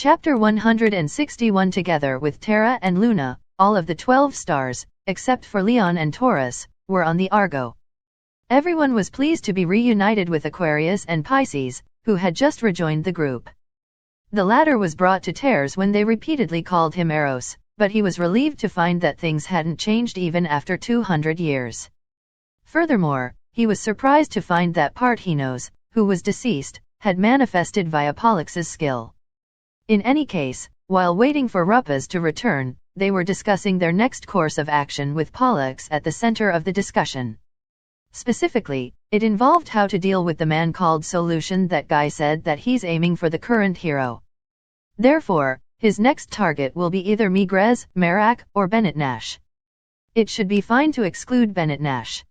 Chapter 161. Together with Terra and Luna, all of the 12 stars, except for Leon and Taurus, were on the Argo. Everyone was pleased to be reunited with Aquarius and Pisces, who had just rejoined the group. The latter was brought to tears when they repeatedly called him Eros, but he was relieved to find that things hadn't changed even after 200 years. Furthermore, he was surprised to find that Parthenos, who was deceased, had manifested via Pollux' skill. In any case, while waiting for Ruppes to return, they were discussing their next course of action with Pollux at the center of the discussion. Specifically, it involved how to deal with the man called Solution that Guy said that he's aiming for the current hero. Therefore, his next target will be either Megrez, Merak, or Bennett Nash. It should be fine to exclude Bennett Nash.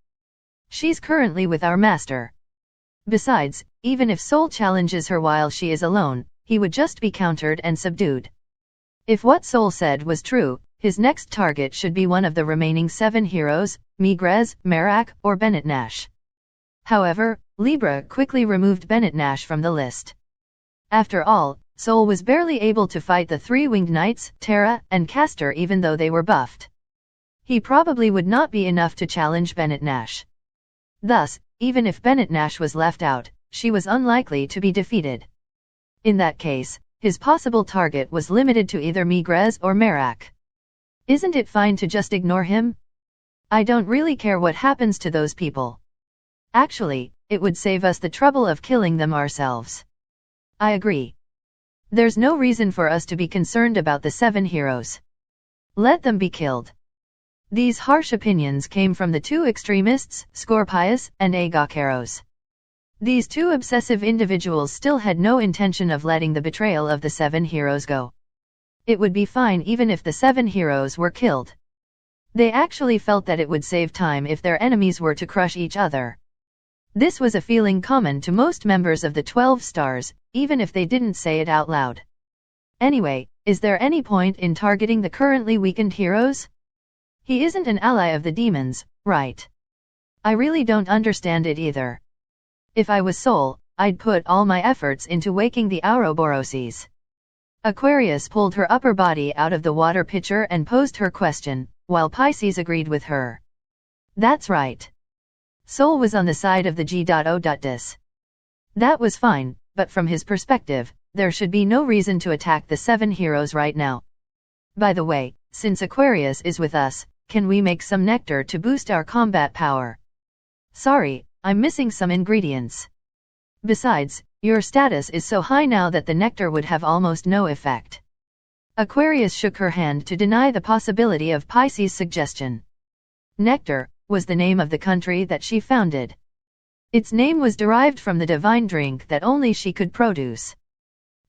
She's currently with our master. Besides, even if Sol challenges her while she is alone, he would just be countered and subdued. If what Sol said was true, his next target should be one of the remaining 7 heroes, Megrez, Merak, or Bennett Nash. However, Libra quickly removed Bennett Nash from the list. After all, Sol was barely able to fight the 3 winged knights, Terra and Castor, even though they were buffed. He probably would not be enough to challenge Bennett Nash. Thus, even if Bennett Nash was left out, she was unlikely to be defeated. In that case, his possible target was limited to either Megrez or Merak. Isn't it fine to just ignore him? I don't really care what happens to those people. Actually, it would save us the trouble of killing them ourselves. I agree. There's no reason for us to be concerned about the 7 heroes. Let them be killed. These harsh opinions came from the 2 extremists, Scorpius and Agacaros. These 2 obsessive individuals still had no intention of letting the betrayal of the 7 heroes go. It would be fine even if the 7 heroes were killed. They actually felt that it would save time if their enemies were to crush each other. This was a feeling common to most members of the 12 stars, even if they didn't say it out loud. Anyway, is there any point in targeting the currently weakened heroes? He isn't an ally of the demons, right? I really don't understand it either. If I was Sol, I'd put all my efforts into waking the Ouroboroses. Aquarius pulled her upper body out of the water pitcher and posed her question, while Pisces agreed with her. That's right. Sol was on the side of the G.O.Dis. That was fine, but from his perspective, there should be no reason to attack the 7 heroes right now. By the way, since Aquarius is with us, can we make some nectar to boost our combat power? Sorry, I'm missing some ingredients. Besides, your status is so high now that the nectar would have almost no effect. Aquarius shook her hand to deny the possibility of Pisces' suggestion. Nectar was the name of the country that she founded. Its name was derived from the divine drink that only she could produce.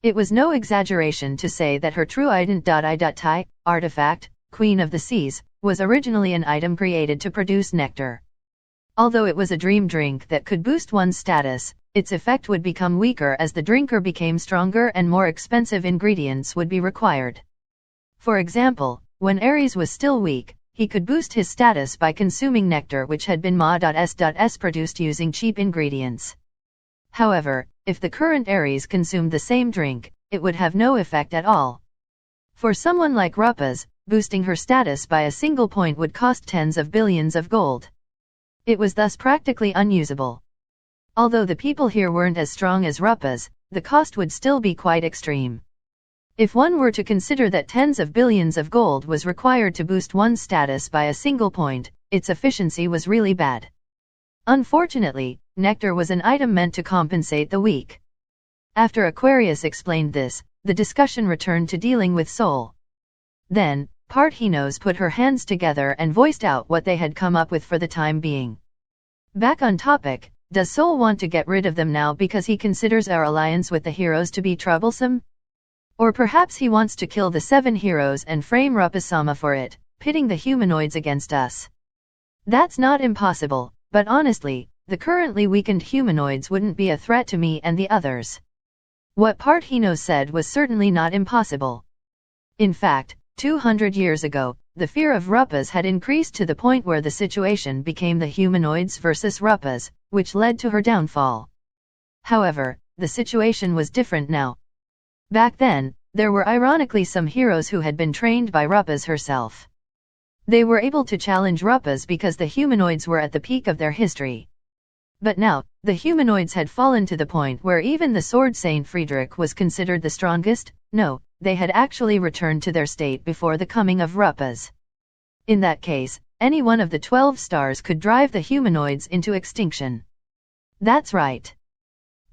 It was no exaggeration to say that her true ident.I.Tai artifact, Queen of the Seas, was originally an item created to produce nectar. Although it was a dream drink that could boost one's status, its effect would become weaker as the drinker became stronger and more expensive ingredients would be required. For example, when Ares was still weak, he could boost his status by consuming nectar which had been Ma.S produced using cheap ingredients. However, if the current Ares consumed the same drink, it would have no effect at all. For someone like Ruppes, boosting her status by a single point would cost tens of billions of gold. It was thus practically unusable. Although the people here weren't as strong as Ruppes, the cost would still be quite extreme. If one were to consider that tens of billions of gold was required to boost one's status by a single point, its efficiency was really bad. Unfortunately, nectar was an item meant to compensate the weak. After Aquarius explained this, the discussion returned to dealing with Sol. Then, Parthenos put her hands together and voiced out what they had come up with for the time being. Back on topic, does Sol want to get rid of them now because he considers our alliance with the heroes to be troublesome? Or perhaps he wants to kill the 7 heroes and frame Ruppes-sama for it, pitting the humanoids against us. That's not impossible, but honestly, the currently weakened humanoids wouldn't be a threat to me and the others. What Parthenos said was certainly not impossible. In fact, 200 years ago, the fear of Ruppes had increased to the point where the situation became the humanoids versus Ruppes, which led to her downfall. However, the situation was different now. Back then, there were ironically some heroes who had been trained by Rupaz herself. They were able to challenge Rupaz because the humanoids were at the peak of their history. But now, the humanoids had fallen to the point where even the Sword Saint Friedrich was considered the strongest. No, they had actually returned to their state before the coming of Rupaz. In that case, any one of the 12 stars could drive the humanoids into extinction. That's right.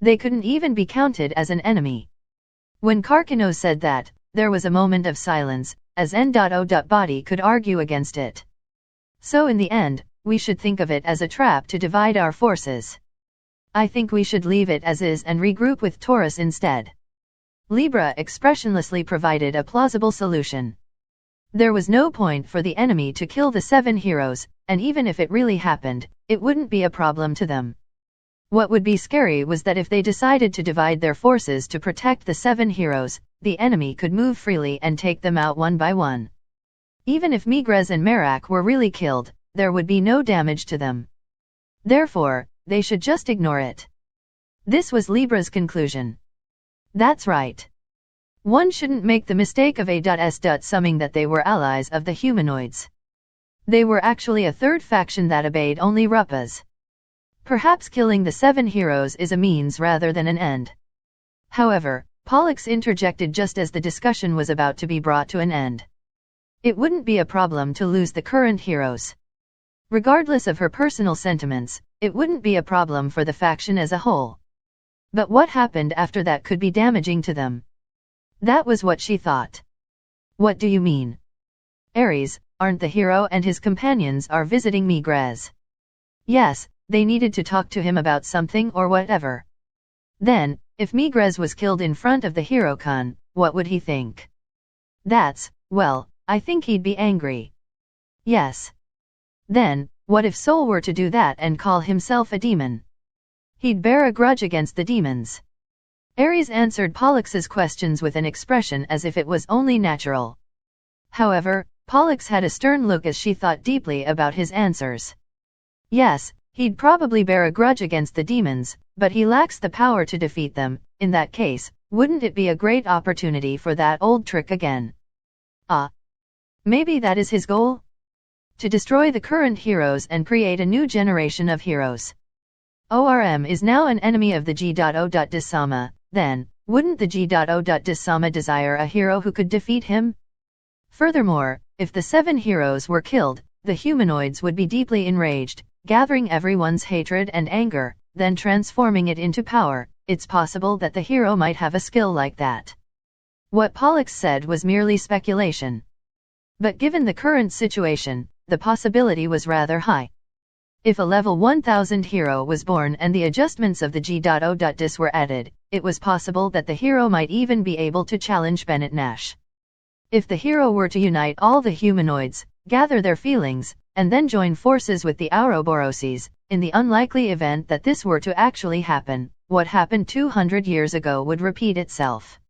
They couldn't even be counted as an enemy. When Karkino said that, there was a moment of silence, as N.O. Body could argue against it. So in the end, we should think of it as a trap to divide our forces. I think we should leave it as is and regroup with Taurus instead. Libra expressionlessly provided a plausible solution. There was no point for the enemy to kill the 7 heroes, and even if it really happened, it wouldn't be a problem to them. What would be scary was that if they decided to divide their forces to protect the 7 heroes, the enemy could move freely and take them out one by one. Even if Migres and Merak were really killed, there would be no damage to them. Therefore, they should just ignore it. This was Libra's conclusion. That's right. One shouldn't make the mistake of assuming that they were allies of the humanoids. They were actually a third faction that obeyed only Rupaz. Perhaps killing the 7 heroes is a means rather than an end. However, Pollux interjected just as the discussion was about to be brought to an end. It wouldn't be a problem to lose the current heroes. Regardless of her personal sentiments, it wouldn't be a problem for the faction as a whole. But what happened after that could be damaging to them. That was what she thought. What do you mean? Ares, aren't the hero and his companions are visiting Migres? Yes, they needed to talk to him about something or whatever. Then, if Migres was killed in front of the Hero-Kun, what would he think? Well, I think he'd be angry. Yes. Then, what if Sol were to do that and call himself a demon? He'd bear a grudge against the demons. Ares answered Pollux's questions with an expression as if it was only natural. However, Pollux had a stern look as she thought deeply about his answers. Yes, he'd probably bear a grudge against the demons, but he lacks the power to defeat them. In that case, wouldn't it be a great opportunity for that old trick again? Maybe that is his goal? To destroy the current heroes and create a new generation of heroes. ORM is now an enemy of the G.O. Disama, then, wouldn't the G.O. Disama desire a hero who could defeat him? Furthermore, if the 7 heroes were killed, the humanoids would be deeply enraged, gathering everyone's hatred and anger, then transforming it into power. It's possible that the hero might have a skill like that. What Pollux said was merely speculation. But given the current situation, the possibility was rather high. If a level 1000 hero was born and the adjustments of the G.O. Dis were added, it was possible that the hero might even be able to challenge Bennett Nash. If the hero were to unite all the humanoids, gather their feelings, and then join forces with the Ouroboroses, in the unlikely event that this were to actually happen, what happened 200 years ago would repeat itself.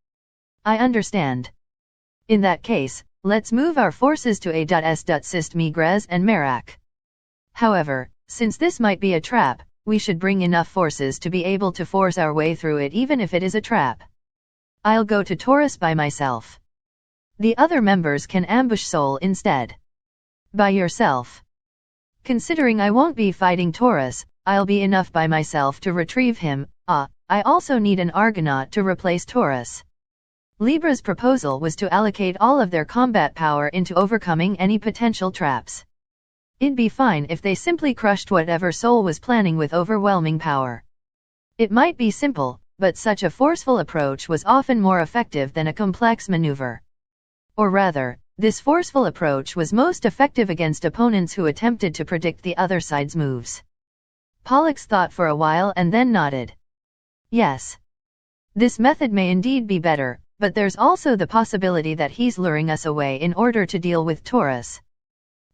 I understand. In that case, let's move our forces to A.S.Sist Migres and Merak. However, since this might be a trap, we should bring enough forces to be able to force our way through it even if it is a trap. I'll go to Taurus by myself. The other members can ambush Sol instead. By yourself. Considering I won't be fighting Taurus, I'll be enough by myself to retrieve him. I also need an Argonaut to replace Taurus. Libra's proposal was to allocate all of their combat power into overcoming any potential traps. It'd be fine if they simply crushed whatever Sol was planning with overwhelming power. It might be simple, but such a forceful approach was often more effective than a complex maneuver. Or rather, this forceful approach was most effective against opponents who attempted to predict the other side's moves. Pollux thought for a while and then nodded. Yes. This method may indeed be better, but there's also the possibility that he's luring us away in order to deal with Taurus.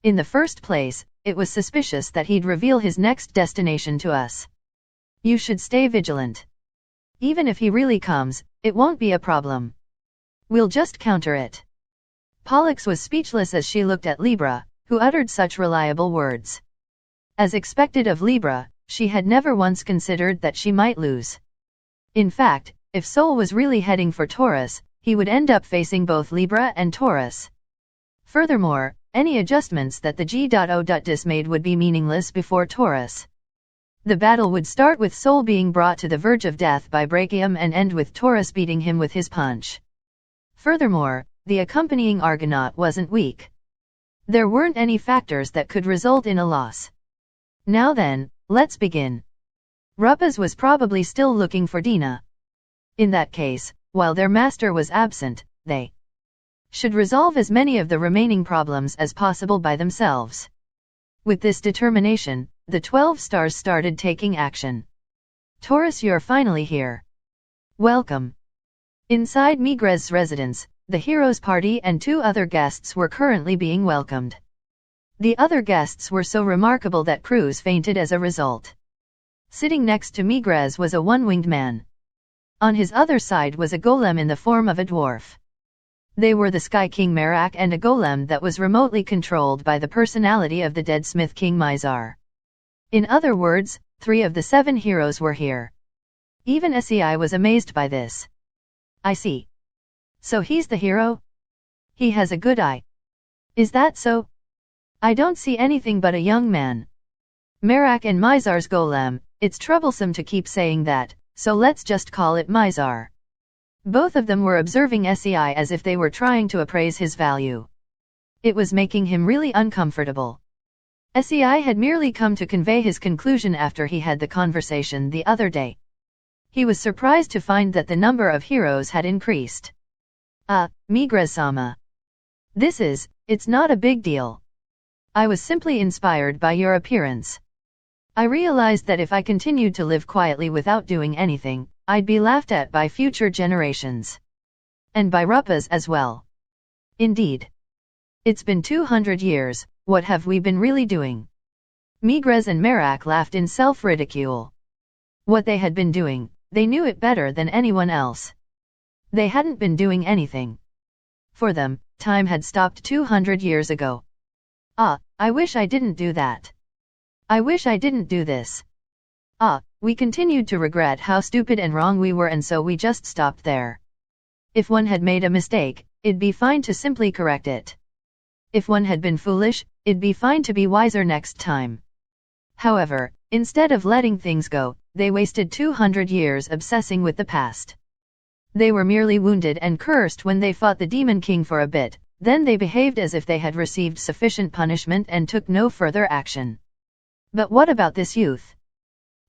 In the first place, it was suspicious that he'd reveal his next destination to us. You should stay vigilant. Even if he really comes, it won't be a problem. We'll just counter it. Pollux was speechless as she looked at Libra, who uttered such reliable words. As expected of Libra, she had never once considered that she might lose. In fact, if Sol was really heading for Taurus, he would end up facing both Libra and Taurus. Furthermore, any adjustments that the G.O.Dis made would be meaningless before Taurus. The battle would start with Sol being brought to the verge of death by Brachium and end with Taurus beating him with his punch. Furthermore, the accompanying Argonaut wasn't weak. There weren't any factors that could result in a loss. Now then, let's begin. Ruppes was probably still looking for Dina. In that case, while their master was absent, they should resolve as many of the remaining problems as possible by themselves. With this determination, the 12 stars started taking action. Taurus, you're finally here. Welcome. Inside Migres's residence, the hero's party and 2 other guests were currently being welcomed. The other guests were so remarkable that Cruz fainted as a result. Sitting next to Migres was a one-winged man. On his other side was a golem in the form of a dwarf. They were the Sky King Merak and a golem that was remotely controlled by the personality of the dead Smith King Mizar. In other words, 3 of the 7 heroes were here. Even SEI was amazed by this. I see. So he's the hero? He has a good eye. Is that so? I don't see anything but a young man. Merak and Mizar's golem, it's troublesome to keep saying that, so let's just call it Mizar. Both of them were observing SEI as if they were trying to appraise his value. It was making him really uncomfortable. SEI had merely come to convey his conclusion after he had the conversation the other day. He was surprised to find that the number of heroes had increased. Migres-sama. It's not a big deal. I was simply inspired by your appearance. I realized that if I continued to live quietly without doing anything, I'd be laughed at by future generations. And by Ruppes as well. Indeed. It's been 200 years, what have we been really doing? Migres and Merak laughed in self-ridicule. What they had been doing, they knew it better than anyone else. They hadn't been doing anything. For them, time had stopped 200 years ago. I wish I didn't do that. I wish I didn't do this. We continued to regret how stupid and wrong we were, and so we just stopped there. If one had made a mistake, it'd be fine to simply correct it. If one had been foolish, it'd be fine to be wiser next time. However, instead of letting things go, they wasted 200 years obsessing with the past. They were merely wounded and cursed when they fought the Demon King for a bit, then they behaved as if they had received sufficient punishment and took no further action. But what about this youth?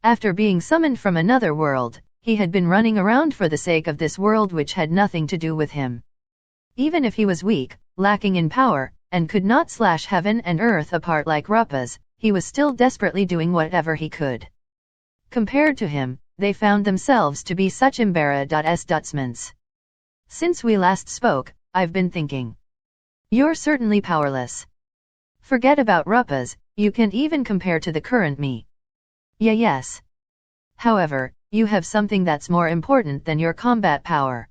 After being summoned from another world, he had been running around for the sake of this world which had nothing to do with him. Even if he was weak, lacking in power, and could not slash heaven and earth apart like Ruppes, he was still desperately doing whatever he could. Compared to him, they found themselves to be such embarrassments. Since we last spoke, I've been thinking. You're certainly powerless. Forget about Ruppes, you can't even compare to the current me. Yes. However, you have something that's more important than your combat power.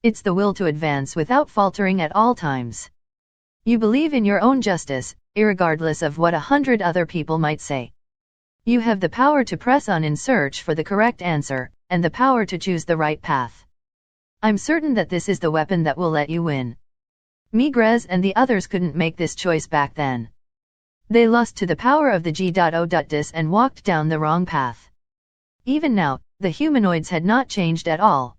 It's the will to advance without faltering at all times. You believe in your own justice, irregardless of what 100 other people might say. You have the power to press on in search for the correct answer, and the power to choose the right path. I'm certain that this is the weapon that will let you win. Migres and the others couldn't make this choice back then. They lost to the power of the G.O.Dis and walked down the wrong path. Even now, the humanoids had not changed at all.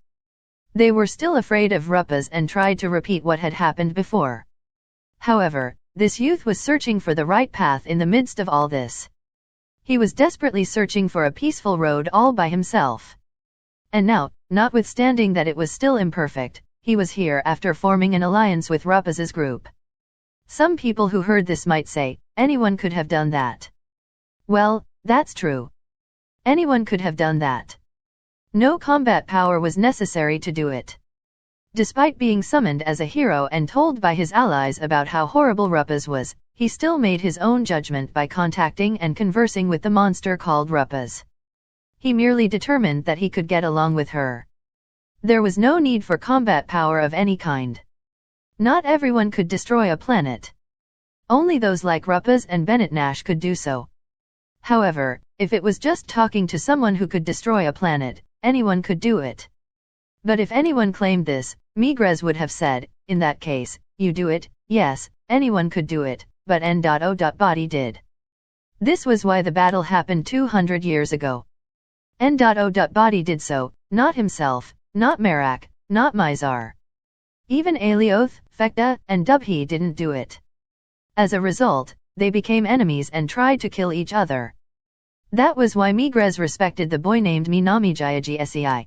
They were still afraid of Ruppes and tried to repeat what had happened before. However, this youth was searching for the right path in the midst of all this. He was desperately searching for a peaceful road all by himself. And now, notwithstanding that it was still imperfect, he was here after forming an alliance with Ruppes's group. Some people who heard this might say, anyone could have done that. Well, that's true. Anyone could have done that. No combat power was necessary to do it. Despite being summoned as a hero and told by his allies about how horrible Ruppes was, he still made his own judgment by contacting and conversing with the monster called Ruppes. He merely determined that he could get along with her. There was no need for combat power of any kind. Not everyone could destroy a planet. Only those like Ruppes and Bennett Nash could do so. However, if it was just talking to someone who could destroy a planet, anyone could do it. But if anyone claimed this, Megrez would have said, in that case, you do it. Yes, anyone could do it, but N.O. Body did. This was why the battle happened 200 years ago. N.O. Body did so, not himself, not Merak, not Mizar. Even Alioth, Fekta, and Dubhi didn't do it. As a result, they became enemies and tried to kill each other. That was why Megrez respected the boy named Minamijayaji Sei.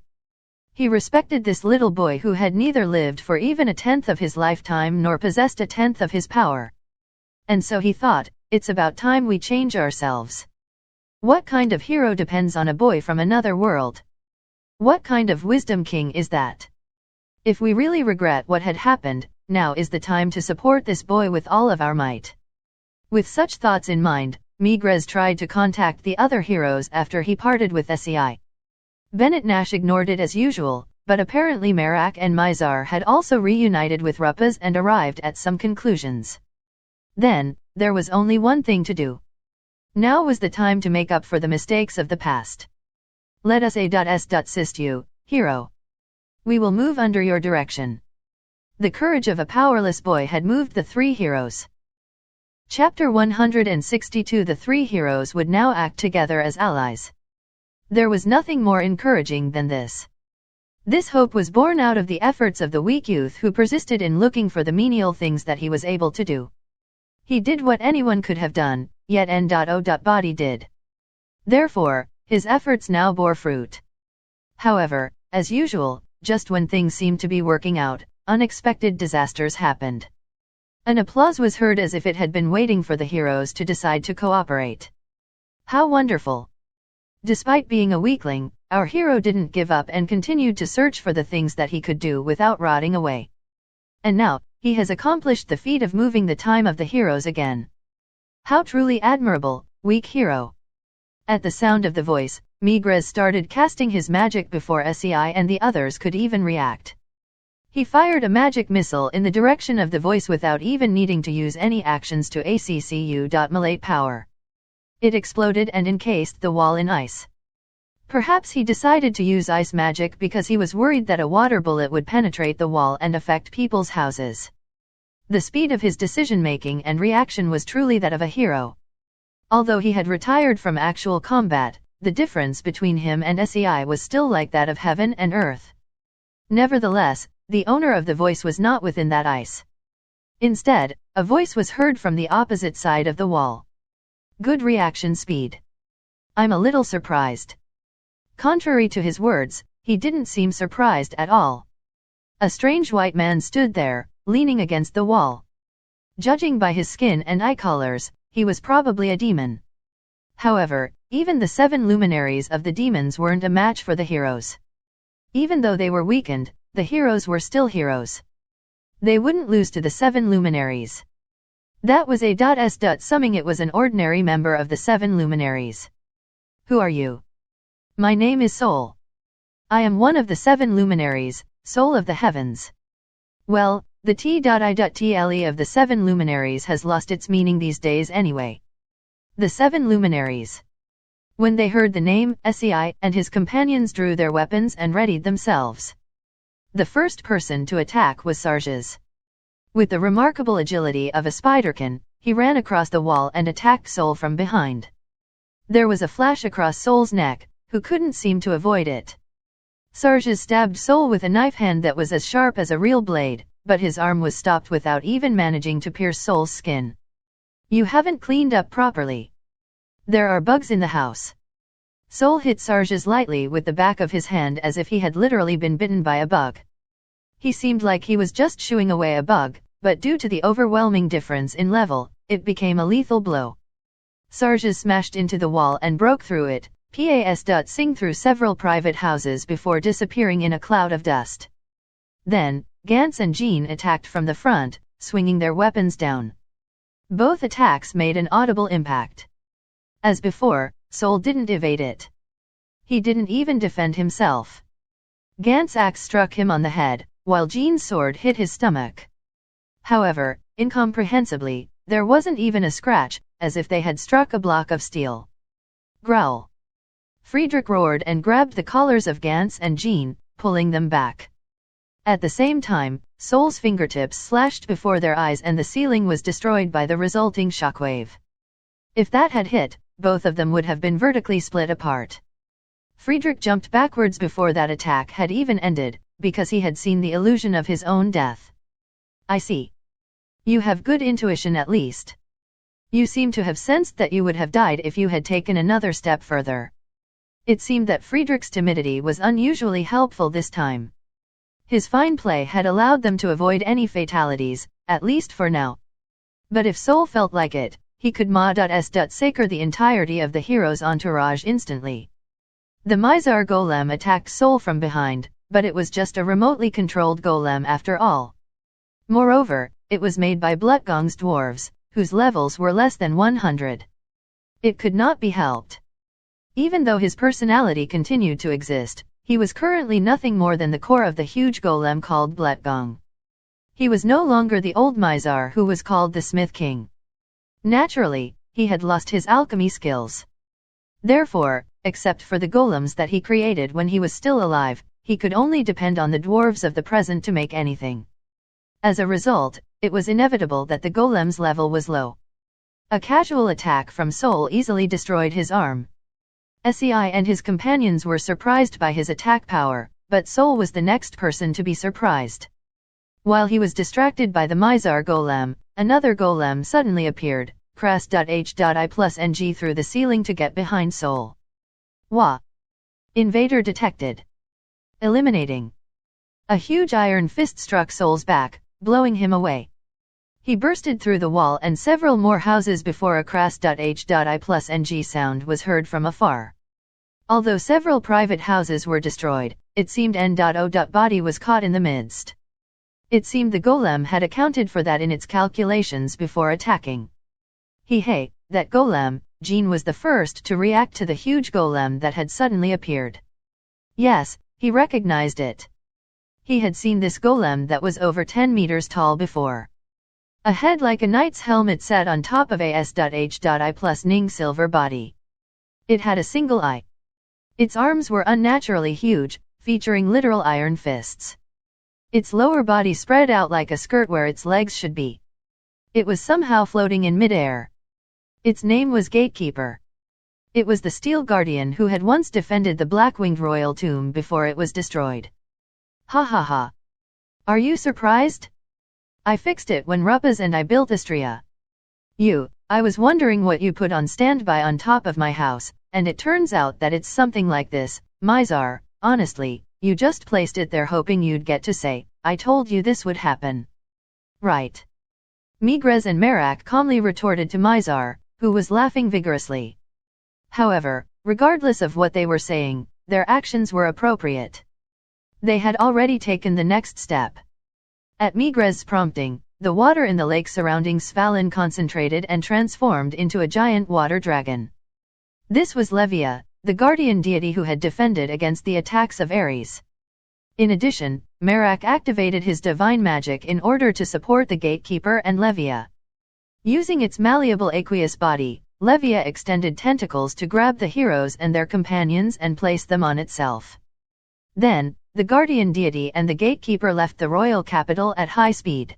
He respected this little boy who had neither lived for even a tenth of his lifetime nor possessed a tenth of his power. And so he thought, it's about time we change ourselves. What kind of hero depends on a boy from another world? What kind of wisdom king is that? If we really regret what had happened, now is the time to support this boy with all of our might. With such thoughts in mind, Megrez tried to contact the other heroes after he parted with Sei. Bennett Nash ignored it as usual, but apparently Merak and Mizar had also reunited with Rupaz and arrived at some conclusions. Then, there was only one thing to do. Now was the time to make up for the mistakes of the past. Let us assist you, hero. We will move under your direction. The courage of a powerless boy had moved the three heroes. Chapter 162. The three heroes would now act together as allies. There was nothing more encouraging than this. This hope was born out of the efforts of the weak youth who persisted in looking for the menial things that he was able to do. He did what anyone could have done, yet N.O. Body did. Therefore, his efforts now bore fruit. However, as usual, just when things seemed to be working out, unexpected disasters happened. An applause was heard as if it had been waiting for the heroes to decide to cooperate. How wonderful! Despite being a weakling, our hero didn't give up and continued to search for the things that he could do without rotting away. And now, he has accomplished the feat of moving the time of the heroes again. How truly admirable, weak hero! At the sound of the voice, Megrez started casting his magic before Sei and the others could even react. He fired a magic missile in the direction of the voice without even needing to use any actions to accu.malate power. It exploded and encased the wall in ice. Perhaps he decided to use ice magic because he was worried that a water bullet would penetrate the wall and affect people's houses. The speed of his decision-making and reaction was truly that of a hero. Although he had retired from actual combat, the difference between him and Sei was still like that of heaven and earth. Nevertheless, the owner of the voice was not within that ice. Instead, a voice was heard from the opposite side of the wall. Good reaction speed. I'm a little surprised. Contrary to his words, he didn't seem surprised at all. A strange white man stood there, leaning against the wall. Judging by his skin and eye colors, he was probably a demon. However, even the 7 luminaries of the demons weren't a match for the heroes. Even though they were weakened, the heroes were still heroes. They wouldn't lose to the 7 luminaries. That was summing it was an ordinary member of the 7 luminaries. Who are you? My name is Soul. I am one of the 7 luminaries, Soul of the Heavens. Well, the T.I.Tle of the 7 luminaries has lost its meaning these days anyway. The 7 luminaries. When they heard the name, Sei and his companions drew their weapons and readied themselves. The first person to attack was Sarjas. With the remarkable agility of a spiderkin, he ran across the wall and attacked Soul from behind. There was a flash across Soul's neck, who couldn't seem to avoid it. Sarjas stabbed Soul with a knife hand that was as sharp as a real blade, but his arm was stopped without even managing to pierce Soul's skin. You haven't cleaned up properly. There are bugs in the house. Soul hit Sarjas lightly with the back of his hand as if he had literally been bitten by a bug. He seemed like he was just shooing away a bug, but due to the overwhelming difference in level, it became a lethal blow. Sarjas smashed into the wall and broke through it, passing through several private houses before disappearing in a cloud of dust. Then, Gantz and Jean attacked from the front, swinging their weapons down. Both attacks made an audible impact. As before, Soul didn't evade it. He didn't even defend himself. Gantz's axe struck him on the head, while Jean's sword hit his stomach. However, incomprehensibly, there wasn't even a scratch, as if they had struck a block of steel. Growl! Friedrich roared and grabbed the collars of Gantz and Jean, pulling them back. At the same time, Soul's fingertips slashed before their eyes and the ceiling was destroyed by the resulting shockwave. If that had hit, both of them would have been vertically split apart. Friedrich jumped backwards before that attack had even ended, because he had seen the illusion of his own death. I see. You have good intuition at least. You seem to have sensed that you would have died if you had taken another step further. It seemed that Friedrich's timidity was unusually helpful this time. His fine play had allowed them to avoid any fatalities, at least for now. But if Soul felt like it, he could massacre the entirety of the hero's entourage instantly. The Mizar golem attacked Soul from behind, but it was just a remotely controlled golem after all. Moreover, it was made by Blutgang's dwarves, whose levels were less than 100. It could not be helped. Even though his personality continued to exist, he was currently nothing more than the core of the huge golem called Blutgang. He was no longer the old Mizar who was called the Smith King. Naturally, he had lost his alchemy skills. Therefore, except for the golems that he created when he was still alive, he could only depend on the dwarves of the present to make anything. As a result, it was inevitable that the golem's level was low. A casual attack from Soul easily destroyed his arm. Sei and his companions were surprised by his attack power, but Soul was the next person to be surprised. While he was distracted by the Mizar golem, another golem suddenly appeared, Cras.H.I+NG through the ceiling to get behind Soul. Wah! Invader detected. Eliminating. A huge iron fist struck Soul's back, blowing him away. He bursted through the wall and several more houses before a Cras.H.I+NG sound was heard from afar. Although several private houses were destroyed, it seemed N.O. body was caught in the midst. It seemed the golem had accounted for that in its calculations before attacking. Hey, that golem, Jean was the first to react to the huge golem that had suddenly appeared. Yes, he recognized it. He had seen this golem that was over 10 meters tall before. A head like a knight's helmet sat on top of S.H.I+Ning's silver body. It had a single eye. Its arms were unnaturally huge, featuring literal iron fists. Its lower body spread out like a skirt where its legs should be. It was somehow floating in midair. Its name was Gatekeeper. It was the Steel Guardian who had once defended the Black-Winged Royal Tomb before it was destroyed. Ha ha ha. Are you surprised? I fixed it when Ruppes and I built Istria. I was wondering what you put on standby on top of my house, and it turns out that it's something like this, Mizar. Honestly, you just placed it there hoping you'd get to say, I told you this would happen. Right. Migres and Merak calmly retorted to Mizar, who was laughing vigorously. However, regardless of what they were saying, their actions were appropriate. They had already taken the next step. At Migres' prompting, the water in the lake surrounding Svalin concentrated and transformed into a giant water dragon. This was Levia, the guardian deity who had defended against the attacks of Ares. In addition, Merak activated his divine magic in order to support the Gatekeeper and Levia. Using its malleable aqueous body, Levia extended tentacles to grab the heroes and their companions and place them on itself. Then, the guardian deity and the Gatekeeper left the royal capital at high speed.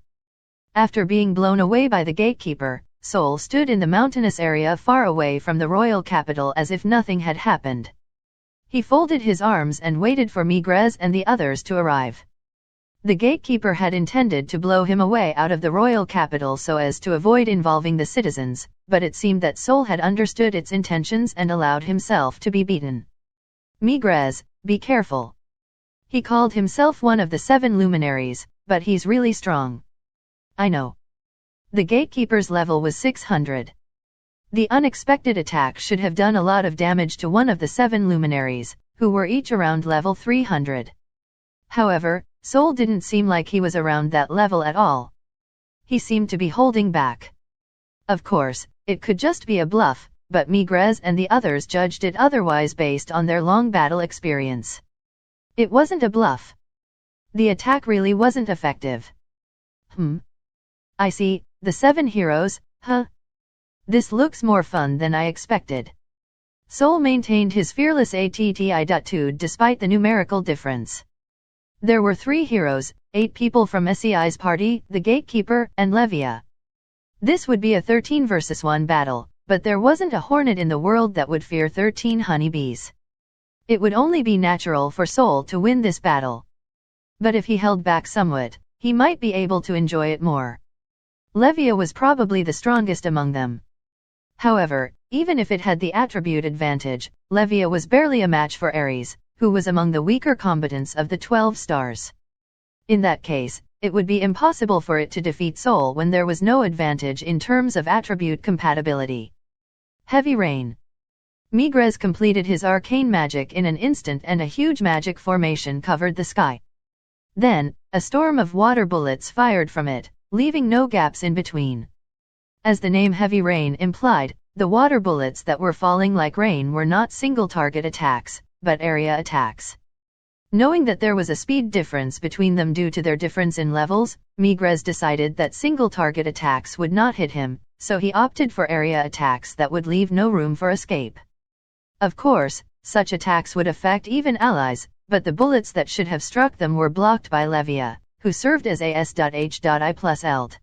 After being blown away by the Gatekeeper, Soul stood in the mountainous area far away from the royal capital as if nothing had happened. He folded his arms and waited for Migres and the others to arrive. The Gatekeeper had intended to blow him away out of the royal capital so as to avoid involving the citizens, but it seemed that Soul had understood its intentions and allowed himself to be beaten. Migres, be careful. He called himself one of the 7 luminaries, but he's really strong. I know. The Gatekeeper's level was 600. The unexpected attack should have done a lot of damage to one of the 7 luminaries, who were each around level 300. However, Soul didn't seem like he was around that level at all. He seemed to be holding back. Of course, it could just be a bluff, but Migres and the others judged it otherwise based on their long battle experience. It wasn't a bluff. The attack really wasn't effective. I see, the 7 heroes, huh? This looks more fun than I expected. Soul maintained his fearless attitude despite the numerical difference. There were 3 heroes, 8 people from SEI's party, the Gatekeeper, and Levia. This would be a 13 versus 1 battle, but there wasn't a hornet in the world that would fear 13 honeybees. It would only be natural for Sol to win this battle. But if he held back somewhat, he might be able to enjoy it more. Levia was probably the strongest among them. However, even if it had the attribute advantage, Levia was barely a match for Ares, who was among the weaker combatants of the 12 stars. In that case, it would be impossible for it to defeat Sol when there was no advantage in terms of attribute compatibility. Heavy rain. Migres completed his arcane magic in an instant and a huge magic formation covered the sky. Then, a storm of water bullets fired from it, leaving no gaps in between. As the name Heavy Rain implied, the water bullets that were falling like rain were not single-target attacks, but area attacks. Knowing that there was a speed difference between them due to their difference in levels, Migres decided that single-target attacks would not hit him, so he opted for area attacks that would leave no room for escape. Of course, such attacks would affect even allies, but the bullets that should have struck them were blocked by Levia, who served as AS.H.I+Eld.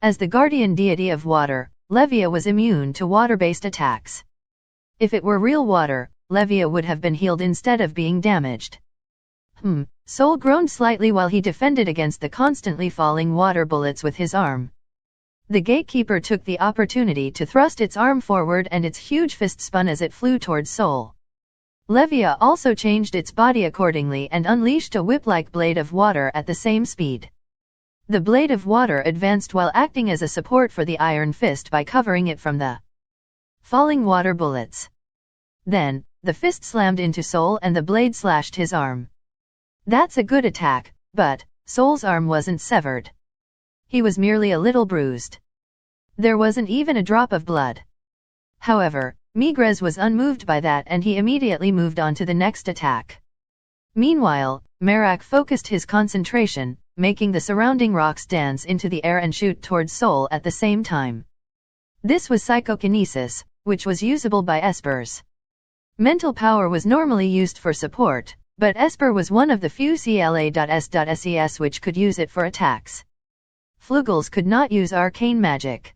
As the guardian deity of water, Levia was immune to water-based attacks. If it were real water, Levia would have been healed instead of being damaged. Sol groaned slightly while he defended against the constantly falling water bullets with his arm. The Gatekeeper took the opportunity to thrust its arm forward and its huge fist spun as it flew towards Sol. Levia also changed its body accordingly and unleashed a whip-like blade of water at the same speed. The blade of water advanced while acting as a support for the iron fist by covering it from the falling water bullets. Then, the fist slammed into Sol and the blade slashed his arm. That's a good attack, but Sol's arm wasn't severed. He was merely a little bruised. There wasn't even a drop of blood. However, Migres was unmoved by that and he immediately moved on to the next attack. Meanwhile, Merak focused his concentration, making the surrounding rocks dance into the air and shoot towards Sol at the same time. This was psychokinesis, which was usable by Espers. Mental power was normally used for support, but Esper was one of the few CLA.S.SES which could use it for attacks. Flugels could not use arcane magic.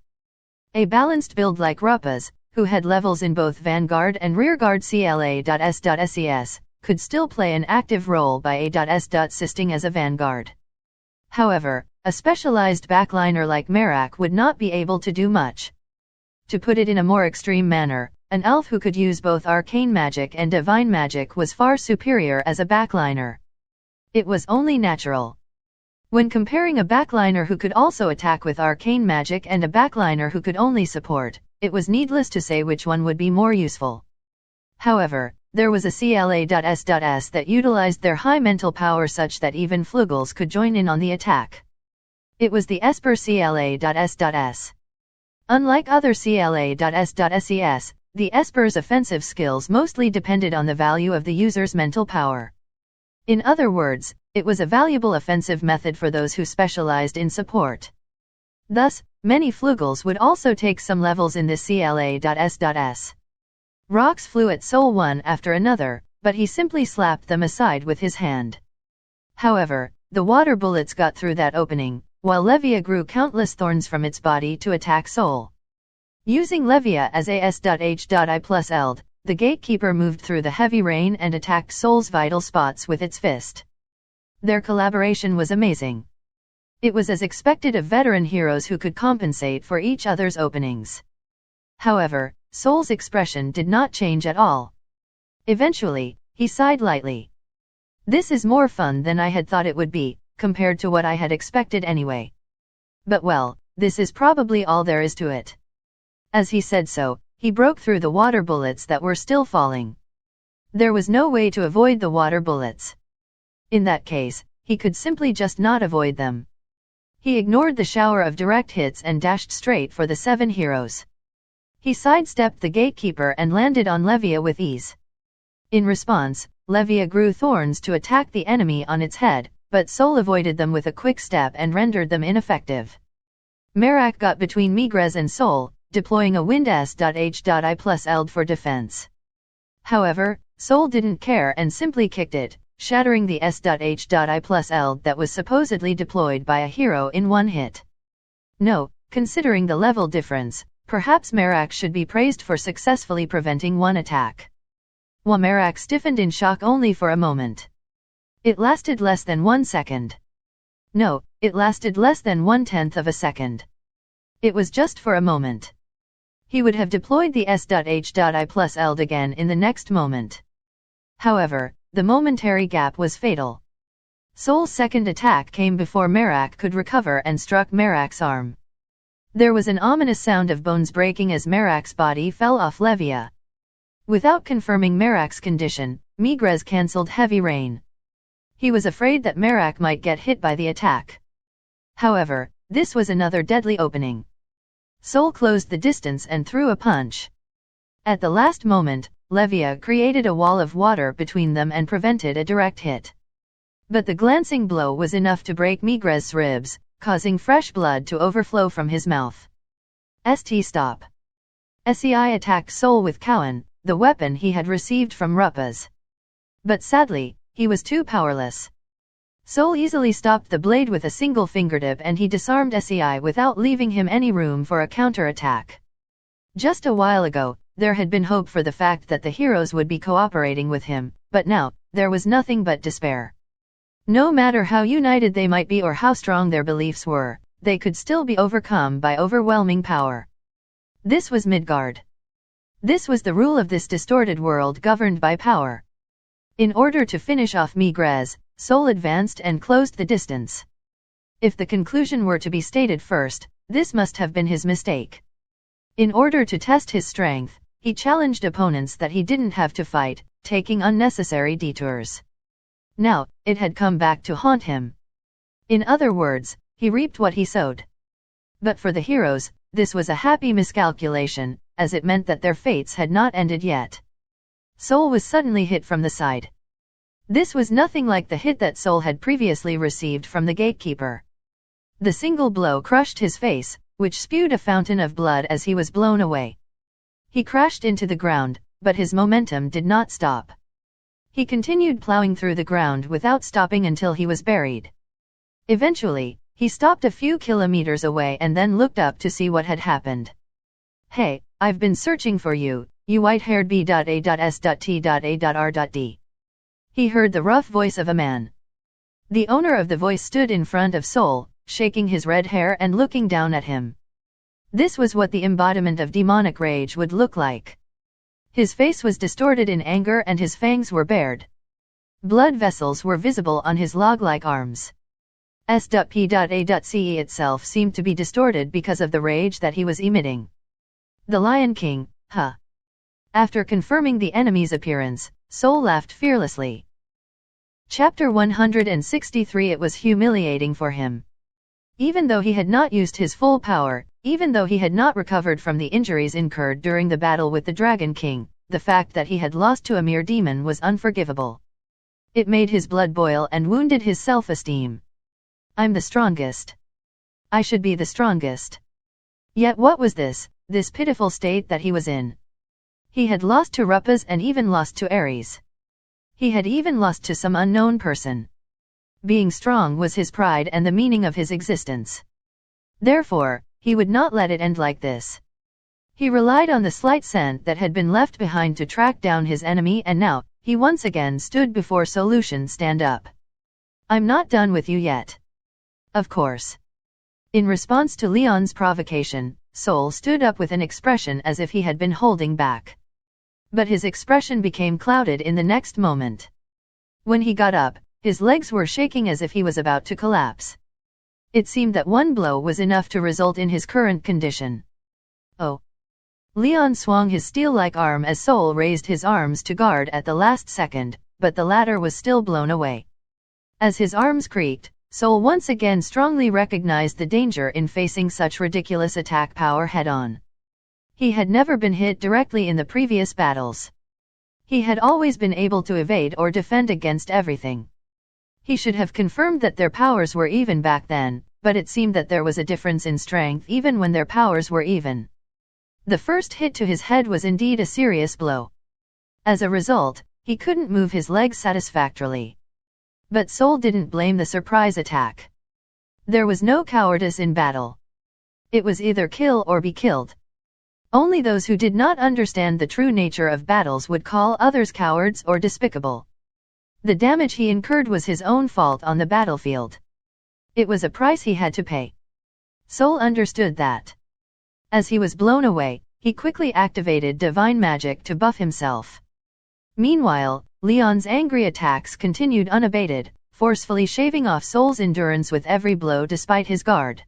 A balanced build like Rappa's, who had levels in both Vanguard and Rearguard CLA.S.SES, could still play an active role by A.S.Sisting as a Vanguard. However, a specialized backliner like Merak would not be able to do much. To put it in a more extreme manner, an elf who could use both arcane magic and divine magic was far superior as a backliner. It was only natural. When comparing a backliner who could also attack with arcane magic and a backliner who could only support, it was needless to say which one would be more useful. However, there was a CLA.S.S that utilized their high mental power such that even Flugels could join in on the attack. It was the Esper CLA.S.S. Unlike other CLA.S.SES, the Esper's offensive skills mostly depended on the value of the user's mental power. In other words, it was a valuable offensive method for those who specialized in support. Thus, many Flugels would also take some levels in this CLA.S.S. Rocks flew at Sol one after another, but he simply slapped them aside with his hand. However, the water bullets got through that opening, while Levia grew countless thorns from its body to attack Sol. Using Levia as AS.H.I+Eld, the Gatekeeper moved through the heavy rain and attacked Sol's vital spots with its fist. Their collaboration was amazing. It was as expected of veteran heroes who could compensate for each other's openings. However, Sol's expression did not change at all. Eventually, he sighed lightly. This is more fun than I had thought it would be, compared to what I had expected anyway. But well, this is probably all there is to it. As he said so, he broke through the water bullets that were still falling. There was no way to avoid the water bullets. In that case, he could simply just not avoid them. He ignored the shower of direct hits and dashed straight for the 7 heroes. He sidestepped the Gatekeeper and landed on Levia with ease. In response, Levia grew thorns to attack the enemy on its head, but Sol avoided them with a quick step and rendered them ineffective. Merak got between Migres and Sol, deploying a Wind S.H.I+Eld for defense. However, Sol didn't care and simply kicked it, shattering the S.H.I+L that was supposedly deployed by a hero in one hit. No, considering the level difference, perhaps Merak should be praised for successfully preventing one attack. While Merak stiffened in shock only for a moment. It lasted less than 1 second. No, it lasted less than 1/10 of a second. It was just for a moment. He would have deployed the S.H.I+L again in the next moment. However, the momentary gap was fatal. Soul's second attack came before Merak could recover and struck Merak's arm. There was an ominous sound of bones breaking as Merak's body fell off Levia. Without confirming Merak's condition, Megrez cancelled Heavy Rain. He was afraid that Merak might get hit by the attack. However, this was another deadly opening. Soul closed the distance and threw a punch. At the last moment, Levia created a wall of water between them and prevented a direct hit. But the glancing blow was enough to break Megrez's ribs, causing fresh blood to overflow from his mouth. St. Stop. SEI attacked Soul with Cowan, the weapon he had received from Rupaz. But sadly, he was too powerless. Soul easily stopped the blade with a single fingertip and he disarmed SEI without leaving him any room for a counter-attack. Just a while ago, there had been hope for the fact that the heroes would be cooperating with him, but now, there was nothing but despair. No matter how united they might be or how strong their beliefs were, they could still be overcome by overwhelming power. This was Midgard. This was the rule of this distorted world governed by power. In order to finish off Megrez, Soul advanced and closed the distance. If the conclusion were to be stated first, this must have been his mistake. In order to test his strength, he challenged opponents that he didn't have to fight, taking unnecessary detours. Now, it had come back to haunt him. In other words, he reaped what he sowed. But for the heroes, this was a happy miscalculation, as it meant that their fates had not ended yet. Soul was suddenly hit from the side. This was nothing like the hit that Soul had previously received from the gatekeeper. The single blow crushed his face, which spewed a fountain of blood as he was blown away. He crashed into the ground, but his momentum did not stop. He continued plowing through the ground without stopping until he was buried. Eventually, he stopped a few kilometers away and then looked up to see what had happened. "Hey, I've been searching for you, you white-haired B.A.S.T.A.R.D." He heard the rough voice of a man. The owner of the voice stood in front of Soul, shaking his red hair and looking down at him. This was what the embodiment of demonic rage would look like. His face was distorted in anger and his fangs were bared. Blood vessels were visible on his log-like arms. S.P.A.C.E. itself seemed to be distorted because of the rage that he was emitting. The Lion King, huh? After confirming the enemy's appearance, Soul laughed fearlessly. Chapter 163. It was humiliating for him. Even though he had not used his full power, even though he had not recovered from the injuries incurred during the battle with the Dragon King, the fact that he had lost to a mere demon was unforgivable. It made his blood boil and wounded his self-esteem. I'm the strongest. I should be the strongest. Yet what was this pitiful state that he was in? He had lost to Rupaz and even lost to Ares. He had even lost to some unknown person. Being strong was his pride and the meaning of his existence. Therefore, he would not let it end like this. He relied on the slight scent that had been left behind to track down his enemy and now, he once again stood before Solution Stand Up. I'm not done with you yet. Of course. In response to Leon's provocation, Soul stood up with an expression as if he had been holding back. But his expression became clouded in the next moment. When he got up, his legs were shaking as if he was about to collapse. It seemed that one blow was enough to result in his current condition. Oh! Leon swung his steel-like arm as Soul raised his arms to guard at the last second, but the latter was still blown away. As his arms creaked, Soul once again strongly recognized the danger in facing such ridiculous attack power head-on. He had never been hit directly in the previous battles. He had always been able to evade or defend against everything. He should have confirmed that their powers were even back then, but it seemed that there was a difference in strength even when their powers were even. The first hit to his head was indeed a serious blow. As a result, he couldn't move his legs satisfactorily. But Sol didn't blame the surprise attack. There was no cowardice in battle. It was either kill or be killed. Only those who did not understand the true nature of battles would call others cowards or despicable. The damage he incurred was his own fault on the battlefield. It was a price he had to pay. Sol understood that. As he was blown away, he quickly activated divine magic to buff himself. Meanwhile, Leon's angry attacks continued unabated, forcefully shaving off Sol's endurance with every blow despite his guard.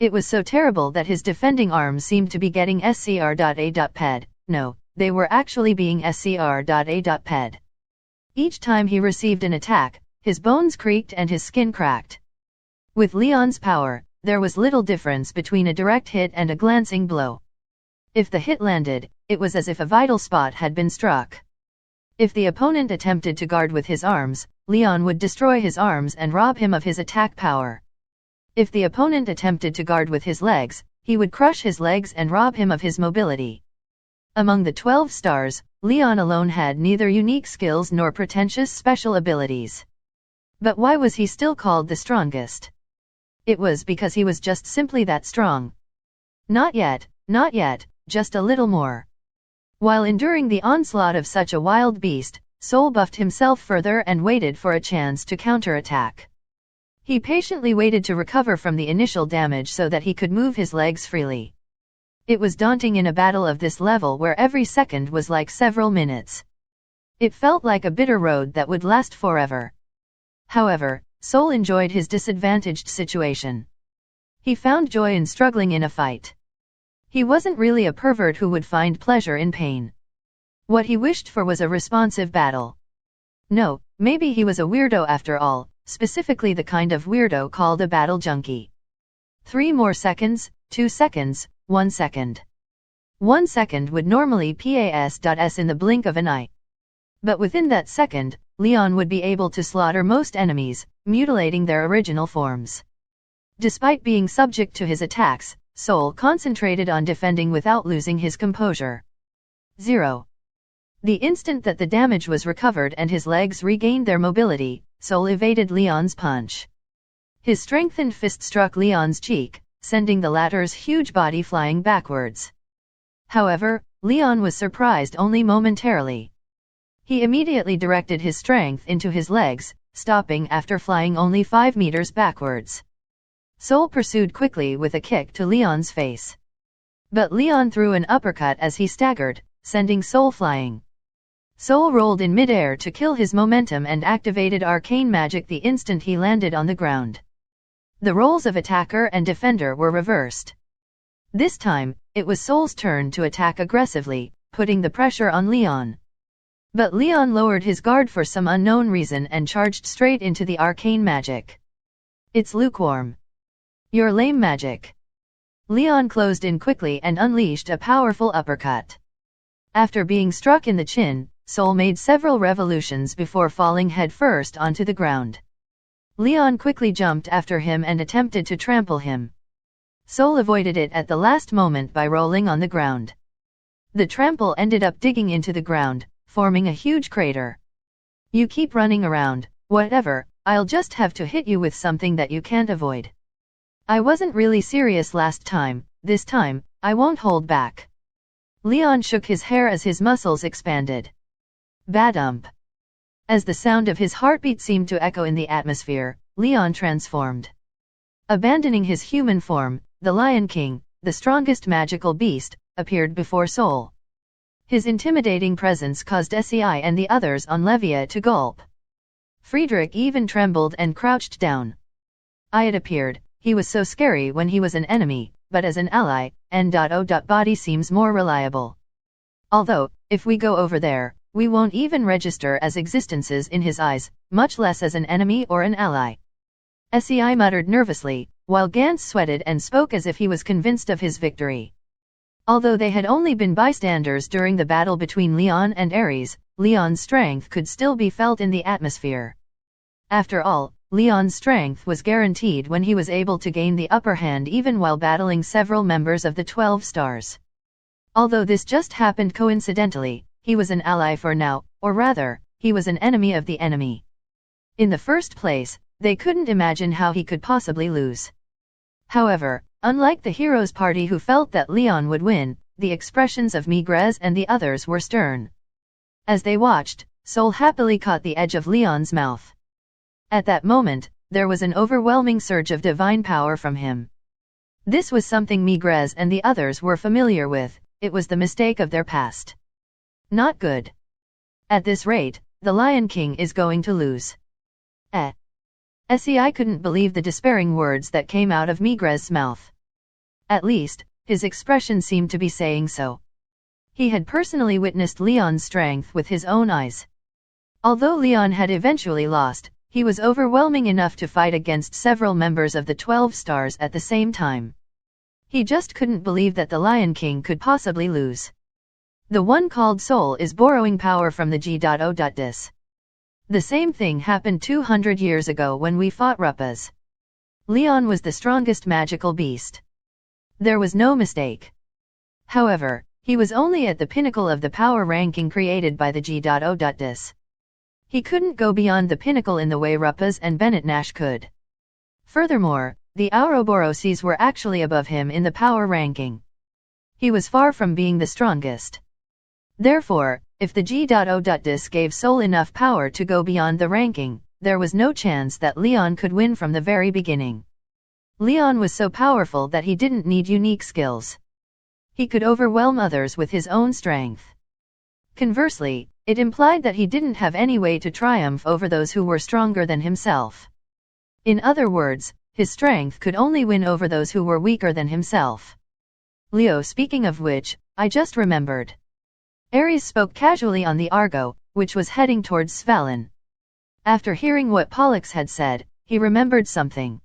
It was so terrible that his defending arms seemed to be getting scr.a.ped. No, they were actually being scr.a.ped. Each time he received an attack, his bones creaked and his skin cracked. With Leon's power, there was little difference between a direct hit and a glancing blow. If the hit landed, it was as if a vital spot had been struck. If the opponent attempted to guard with his arms, Leon would destroy his arms and rob him of his attack power. If the opponent attempted to guard with his legs, he would crush his legs and rob him of his mobility. Among the 12 stars, Leon alone had neither unique skills nor pretentious special abilities. But why was he still called the strongest? It was because he was just simply that strong. Not yet, just a little more. While enduring the onslaught of such a wild beast, Sol buffed himself further and waited for a chance to counterattack. He patiently waited to recover from the initial damage so that he could move his legs freely. It was daunting in a battle of this level where every second was like several minutes. It felt like a bitter road that would last forever. However, Sol enjoyed his disadvantaged situation. He found joy in struggling in a fight. He wasn't really a pervert who would find pleasure in pain. What he wished for was a responsive battle. No, maybe he was a weirdo after all, specifically the kind of weirdo called a battle junkie. 3 more seconds, 2 seconds, 1 second. 1 second would normally pass in the blink of an eye. But within that second, Leon would be able to slaughter most enemies, mutilating their original forms. Despite being subject to his attacks, Sol concentrated on defending without losing his composure. 0. The instant that the damage was recovered and his legs regained their mobility, Sol evaded Leon's punch. His strengthened fist struck Leon's cheek, sending the latter's huge body flying backwards. However, Leon was surprised only momentarily. He immediately directed his strength into his legs, stopping after flying only 5 meters backwards. Sol pursued quickly with a kick to Leon's face. But Leon threw an uppercut as he staggered, sending Sol flying. Sol rolled in midair to kill his momentum and activated arcane magic the instant he landed on the ground. The roles of attacker and defender were reversed. This time, it was Sol's turn to attack aggressively, putting the pressure on Leon. But Leon lowered his guard for some unknown reason and charged straight into the arcane magic. It's lukewarm. You're lame magic. Leon closed in quickly and unleashed a powerful uppercut. After being struck in the chin, Sol made several revolutions before falling headfirst onto the ground. Leon quickly jumped after him and attempted to trample him. Sol avoided it at the last moment by rolling on the ground. The trample ended up digging into the ground, forming a huge crater. You keep running around, whatever, I'll just have to hit you with something that you can't avoid. I wasn't really serious last time, this time, I won't hold back. Leon shook his hair as his muscles expanded. Badump. As the sound of his heartbeat seemed to echo in the atmosphere, Leon transformed. Abandoning his human form, the Lion King, the strongest magical beast, appeared before Sol. His intimidating presence caused SEI and the others on Levia to gulp. Friedrich even trembled and crouched down. I had appeared, he was so scary when he was an enemy, but as an ally, N.O. Body seems more reliable. Although, if we go over there, we won't even register as existences in his eyes, much less as an enemy or an ally. SEI muttered nervously, while Gantz sweated and spoke as if he was convinced of his victory. Although they had only been bystanders during the battle between Leon and Ares, Leon's strength could still be felt in the atmosphere. After all, Leon's strength was guaranteed when he was able to gain the upper hand even while battling several members of the 12 stars. Although this just happened coincidentally, he was an ally for now, or rather, he was an enemy of the enemy. In the first place, they couldn't imagine how he could possibly lose. However, unlike the hero's party who felt that Leon would win, the expressions of Migres and the others were stern. As they watched, Sol happily caught the edge of Leon's mouth. At that moment, there was an overwhelming surge of divine power from him. This was something Migres and the others were familiar with, it was the mistake of their past. Not good. At this rate, the Lion King is going to lose. Sei couldn't believe the despairing words that came out of Migres' mouth. At least, his expression seemed to be saying so. He had personally witnessed Leon's strength with his own eyes. Although Leon had eventually lost, he was overwhelming enough to fight against several members of the 12 Stars at the same time. He just couldn't believe that the Lion King could possibly lose. The one called Sol is borrowing power from the G.O.Dis. The same thing happened 200 years ago when we fought Ruppas. Leon was the strongest magical beast. There was no mistake. However, he was only at the pinnacle of the power ranking created by the G.O.Dis. He couldn't go beyond the pinnacle in the way Ruppas and Bennett Nash could. Furthermore, the Ouroboroses were actually above him in the power ranking. He was far from being the strongest. Therefore, if the G.O.Dis gave Sol enough power to go beyond the ranking, there was no chance that Leon could win from the very beginning. Leon was so powerful that he didn't need unique skills. He could overwhelm others with his own strength. Conversely, it implied that he didn't have any way to triumph over those who were stronger than himself. In other words, his strength could only win over those who were weaker than himself. Leo, speaking of which, I just remembered. Ares spoke casually on the Argo, which was heading towards Svalin. After hearing what Pollux had said, he remembered something.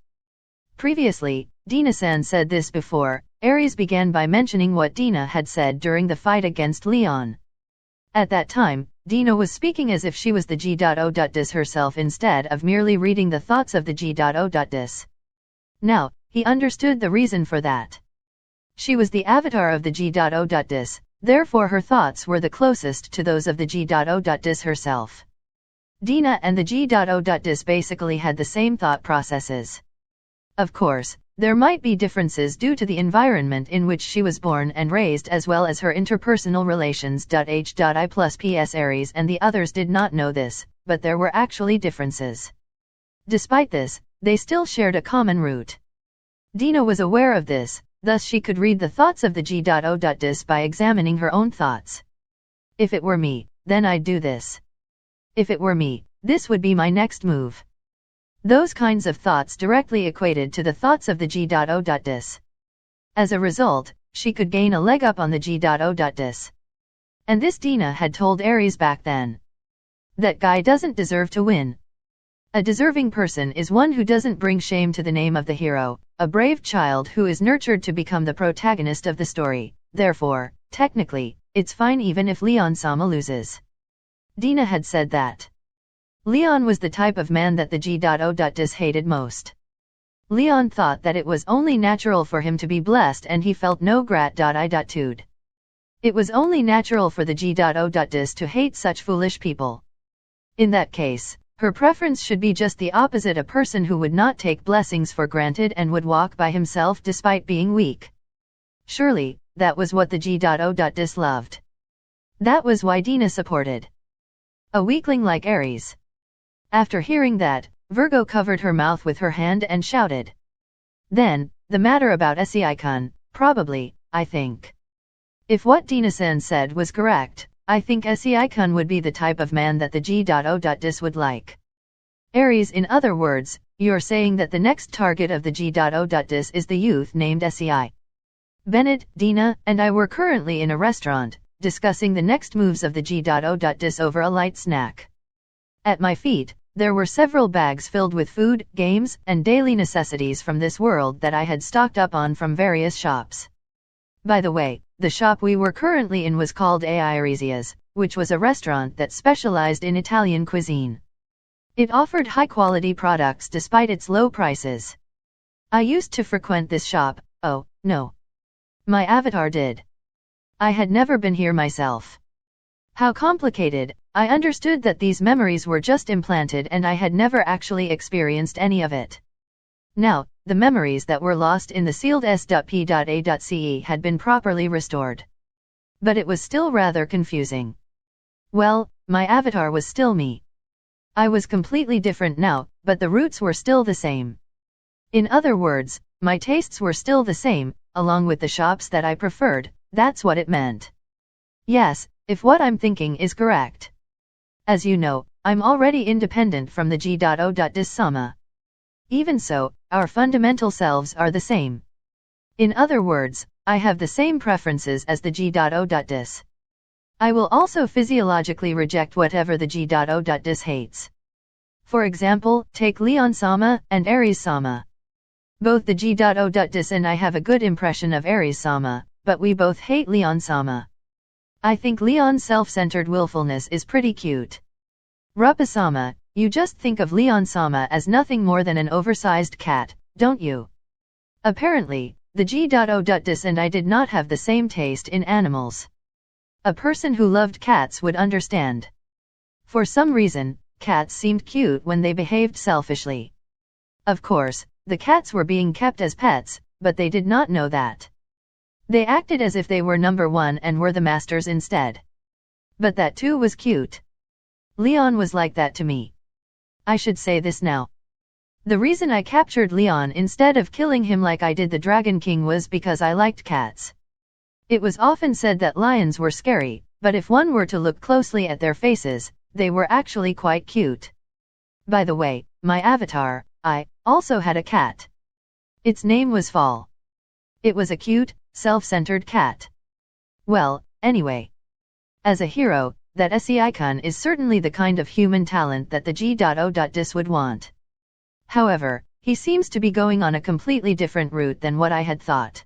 Previously, Dina-san said this before. Ares began by mentioning what Dina had said during the fight against Leon. At that time, Dina was speaking as if she was the G.O.Dis herself instead of merely reading the thoughts of the G.O.Dis. Now, he understood the reason for that. She was the avatar of the G.O.Dis, therefore her thoughts were the closest to those of the G.O.Dis herself. Dina and the G.O.Dis basically had the same thought processes. Of course, there might be differences due to the environment in which she was born and raised as well as her interpersonal relations. H.I plus PS Ares and the others did not know this, but there were actually differences. Despite this, they still shared a common root. Dina was aware of this, thus she could read the thoughts of the G.O.Dis by examining her own thoughts. If it were me, then I'd do this. If it were me, this would be my next move. Those kinds of thoughts directly equated to the thoughts of the G.O.Dis. As a result, she could gain a leg up on the G.O.Dis. And this Dina had told Ares back then. That guy doesn't deserve to win. A deserving person is one who doesn't bring shame to the name of the hero, a brave child who is nurtured to become the protagonist of the story. Therefore, technically, it's fine even if Leon Sama loses. Dina had said that. Leon was the type of man that the G.O.Dis hated most. Leon thought that it was only natural for him to be blessed and he felt no gratitude. It was only natural for the G.O.Dis to hate such foolish people. In that case, her preference should be just the opposite, a person who would not take blessings for granted and would walk by himself despite being weak. Surely, that was what the G.O.Dis loved. That was why Dina supported a weakling like Ares. After hearing that, Virgo covered her mouth with her hand and shouted. Then, the matter about Sei-kun, probably, I think. If what Dina-san said was correct, I think Sei-kun would be the type of man that the G.O.Dis would like. Ares, in other words, you're saying that the next target of the G.O.Dis is the youth named Sei. Bennett, Dina, and I were currently in a restaurant, discussing the next moves of the G.O.Dis over a light snack. At my feet, there were several bags filled with food, games, and daily necessities from this world that I had stocked up on from various shops. By the way, the shop we were currently in was called Airesia's, which was a restaurant that specialized in Italian cuisine. It offered high-quality products despite its low prices. I used to frequent this shop. Oh, no. My avatar did. I had never been here myself. How complicated, I understood that these memories were just implanted and I had never actually experienced any of it. Now, the memories that were lost in the sealed S.P.A.ce had been properly restored. But it was still rather confusing. Well, my avatar was still me. I was completely different now, but the roots were still the same. In other words, my tastes were still the same, along with the shops that I preferred. That's what it meant. Yes, if what I'm thinking is correct. As you know, I'm already independent from the G.O.Dis Sama. Even so, our fundamental selves are the same. In other words, I have the same preferences as the G.O.Dis. I will also physiologically reject whatever the G.O.Dis hates. For example, take Leon-sama and Aries-sama. Both the G.O.Dis and I have a good impression of Aries-sama, but we both hate Leon-sama. I think Leon's self-centered willfulness is pretty cute. Rupa-sama, you just think of Leon-sama as nothing more than an oversized cat, don't you? Apparently, the G.O.Dis and I did not have the same taste in animals. A person who loved cats would understand. For some reason, cats seemed cute when they behaved selfishly. Of course, the cats were being kept as pets, but they did not know that. They acted as if they were number one and were the masters instead. But that too was cute. Leon was like that to me. I should say this now. The reason I captured Leon instead of killing him like I did the Dragon King was because I liked cats. It was often said that lions were scary, but if one were to look closely at their faces, they were actually quite cute. By the way, my avatar, I, also had a cat. Its name was Fall. It was a cute, self-centered cat. Well, anyway. As a hero, that SEI-kun is certainly the kind of human talent that the G.O.Dis would want. However, he seems to be going on a completely different route than what I had thought.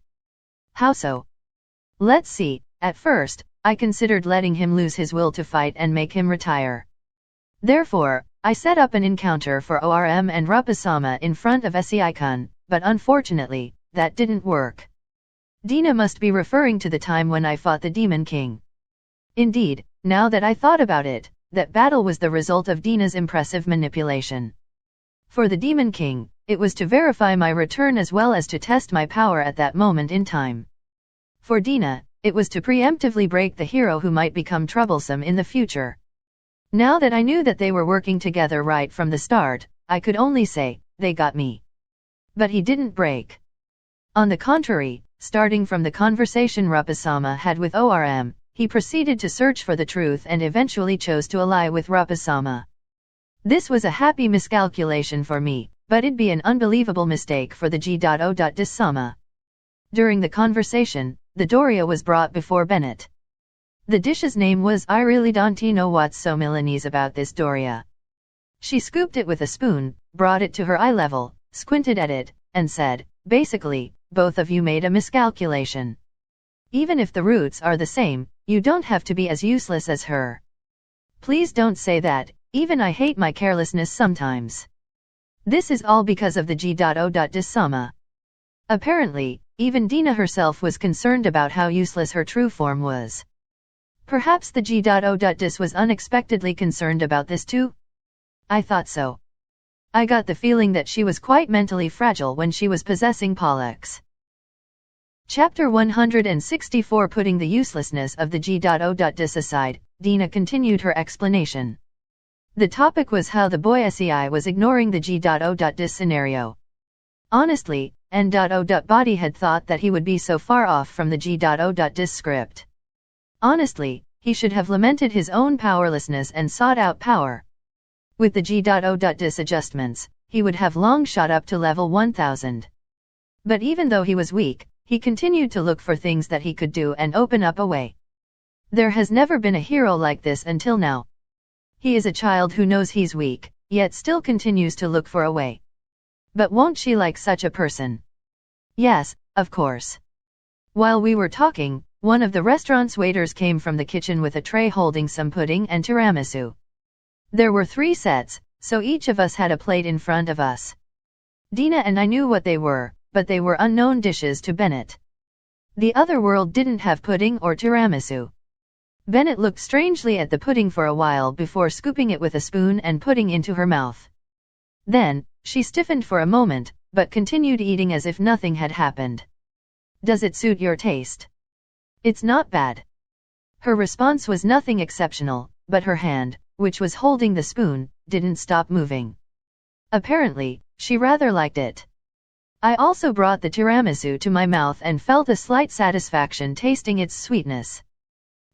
How so? Let's see, at first, I considered letting him lose his will to fight and make him retire. Therefore, I set up an encounter for ORM and Rupa-sama in front of SEI-kun, but unfortunately, that didn't work. Dina must be referring to the time when I fought the Demon King. Indeed, now that I thought about it, that battle was the result of Dina's impressive manipulation. For the Demon King, it was to verify my return as well as to test my power at that moment in time. For Dina, it was to preemptively break the hero who might become troublesome in the future. Now that I knew that they were working together right from the start, I could only say, they got me. But he didn't break. On the contrary, starting from the conversation Rupa-sama had with ORM, he proceeded to search for the truth and eventually chose to ally with Rupa-sama. This was a happy miscalculation for me, but it'd be an unbelievable mistake for the G.O.Dis Sama. During the conversation, the doria was brought before Bennett. The dish's name was I really don't know what's so Milanese about this doria. She scooped it with a spoon, brought it to her eye level, squinted at it, and said, basically, both of you made a miscalculation. Even if the roots are the same, you don't have to be as useless as her. Please don't say that, even I hate my carelessness sometimes. This is all because of the G.O.Dis Sama. Apparently, even Dina herself was concerned about how useless her true form was. Perhaps the G.O.Dis was unexpectedly concerned about this too? I thought so. I got the feeling that she was quite mentally fragile when she was possessing Pollux. Chapter 164 Putting the uselessness of the G.O.Dis aside, Dina continued her explanation. The topic was how the boy SEI was ignoring the G.O.Dis scenario. Honestly, N.O.Body had thought that he would be so far off from the G.O.Dis script. Honestly, he should have lamented his own powerlessness and sought out power. With the G.O.Dis adjustments, he would have long shot up to level 1000. But even though he was weak, he continued to look for things that he could do and open up a way. There has never been a hero like this until now. He is a child who knows he's weak, yet still continues to look for a way. But won't she like such a person? Yes, of course. While we were talking, one of the restaurant's waiters came from the kitchen with a tray holding some pudding and tiramisu. There were 3 sets, so each of us had a plate in front of us. Dina and I knew what they were, but they were unknown dishes to Bennett. The other world didn't have pudding or tiramisu. Bennett looked strangely at the pudding for a while before scooping it with a spoon and putting into her mouth. Then, she stiffened for a moment, but continued eating as if nothing had happened. Does it suit your taste? It's not bad. Her response was nothing exceptional, but her hand, which was holding the spoon, didn't stop moving. Apparently, she rather liked it. I also brought the tiramisu to my mouth and felt a slight satisfaction tasting its sweetness.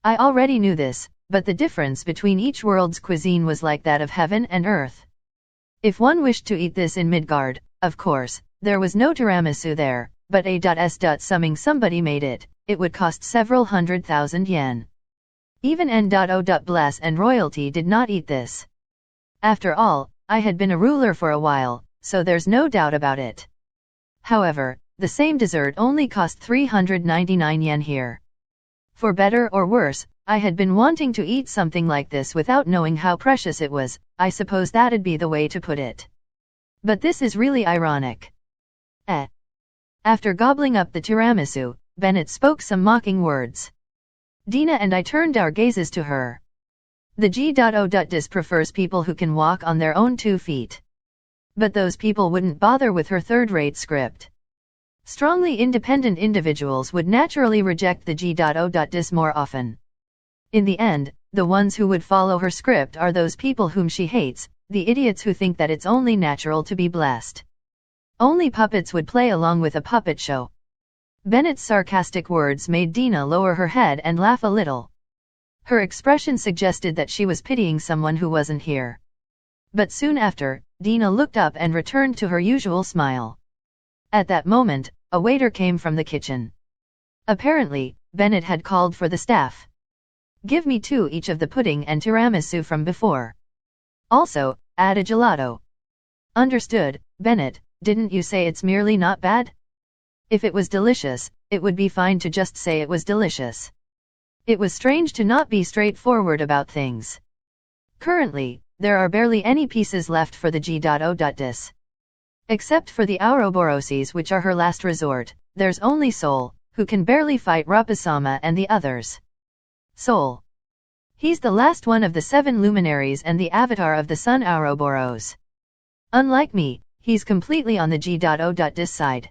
I already knew this, but the difference between each world's cuisine was like that of heaven and earth. If one wished to eat this in Midgard, of course, there was no tiramisu there, but assuming somebody made it, it would cost several 100,000 yen. Even N.O.Bless and royalty did not eat this. After all, I had been a ruler for a while, so there's no doubt about it. However, the same dessert only cost 399 yen here. For better or worse, I had been wanting to eat something like this without knowing how precious it was. I suppose that'd be the way to put it. But this is really ironic. After gobbling up the tiramisu, Bennett spoke some mocking words. Dina and I turned our gazes to her. The G.O.Dis prefers people who can walk on their own 2 feet. But those people wouldn't bother with her third-rate script. Strongly independent individuals would naturally reject the G.O.Dis more often. In the end, the ones who would follow her script are those people whom she hates, the idiots who think that it's only natural to be blessed. Only puppets would play along with a puppet show. Bennett's sarcastic words made Dina lower her head and laugh a little. Her expression suggested that she was pitying someone who wasn't here. But soon after, Dina looked up and returned to her usual smile. At that moment, a waiter came from the kitchen. Apparently, Bennett had called for the staff. Give me 2 each of the pudding and tiramisu from before. Also, add a gelato. Understood, Bennett, didn't you say it's merely not bad? If it was delicious, it would be fine to just say it was delicious. It was strange to not be straightforward about things. Currently, there are barely any pieces left for the G.O.Dis. Except for the Ouroboroses, which are her last resort, there's only Sol, who can barely fight Rapasama and the others. Sol. He's the last one of the 7 luminaries and the avatar of the sun Ouroboros. Unlike me, he's completely on the G.O.Dis side.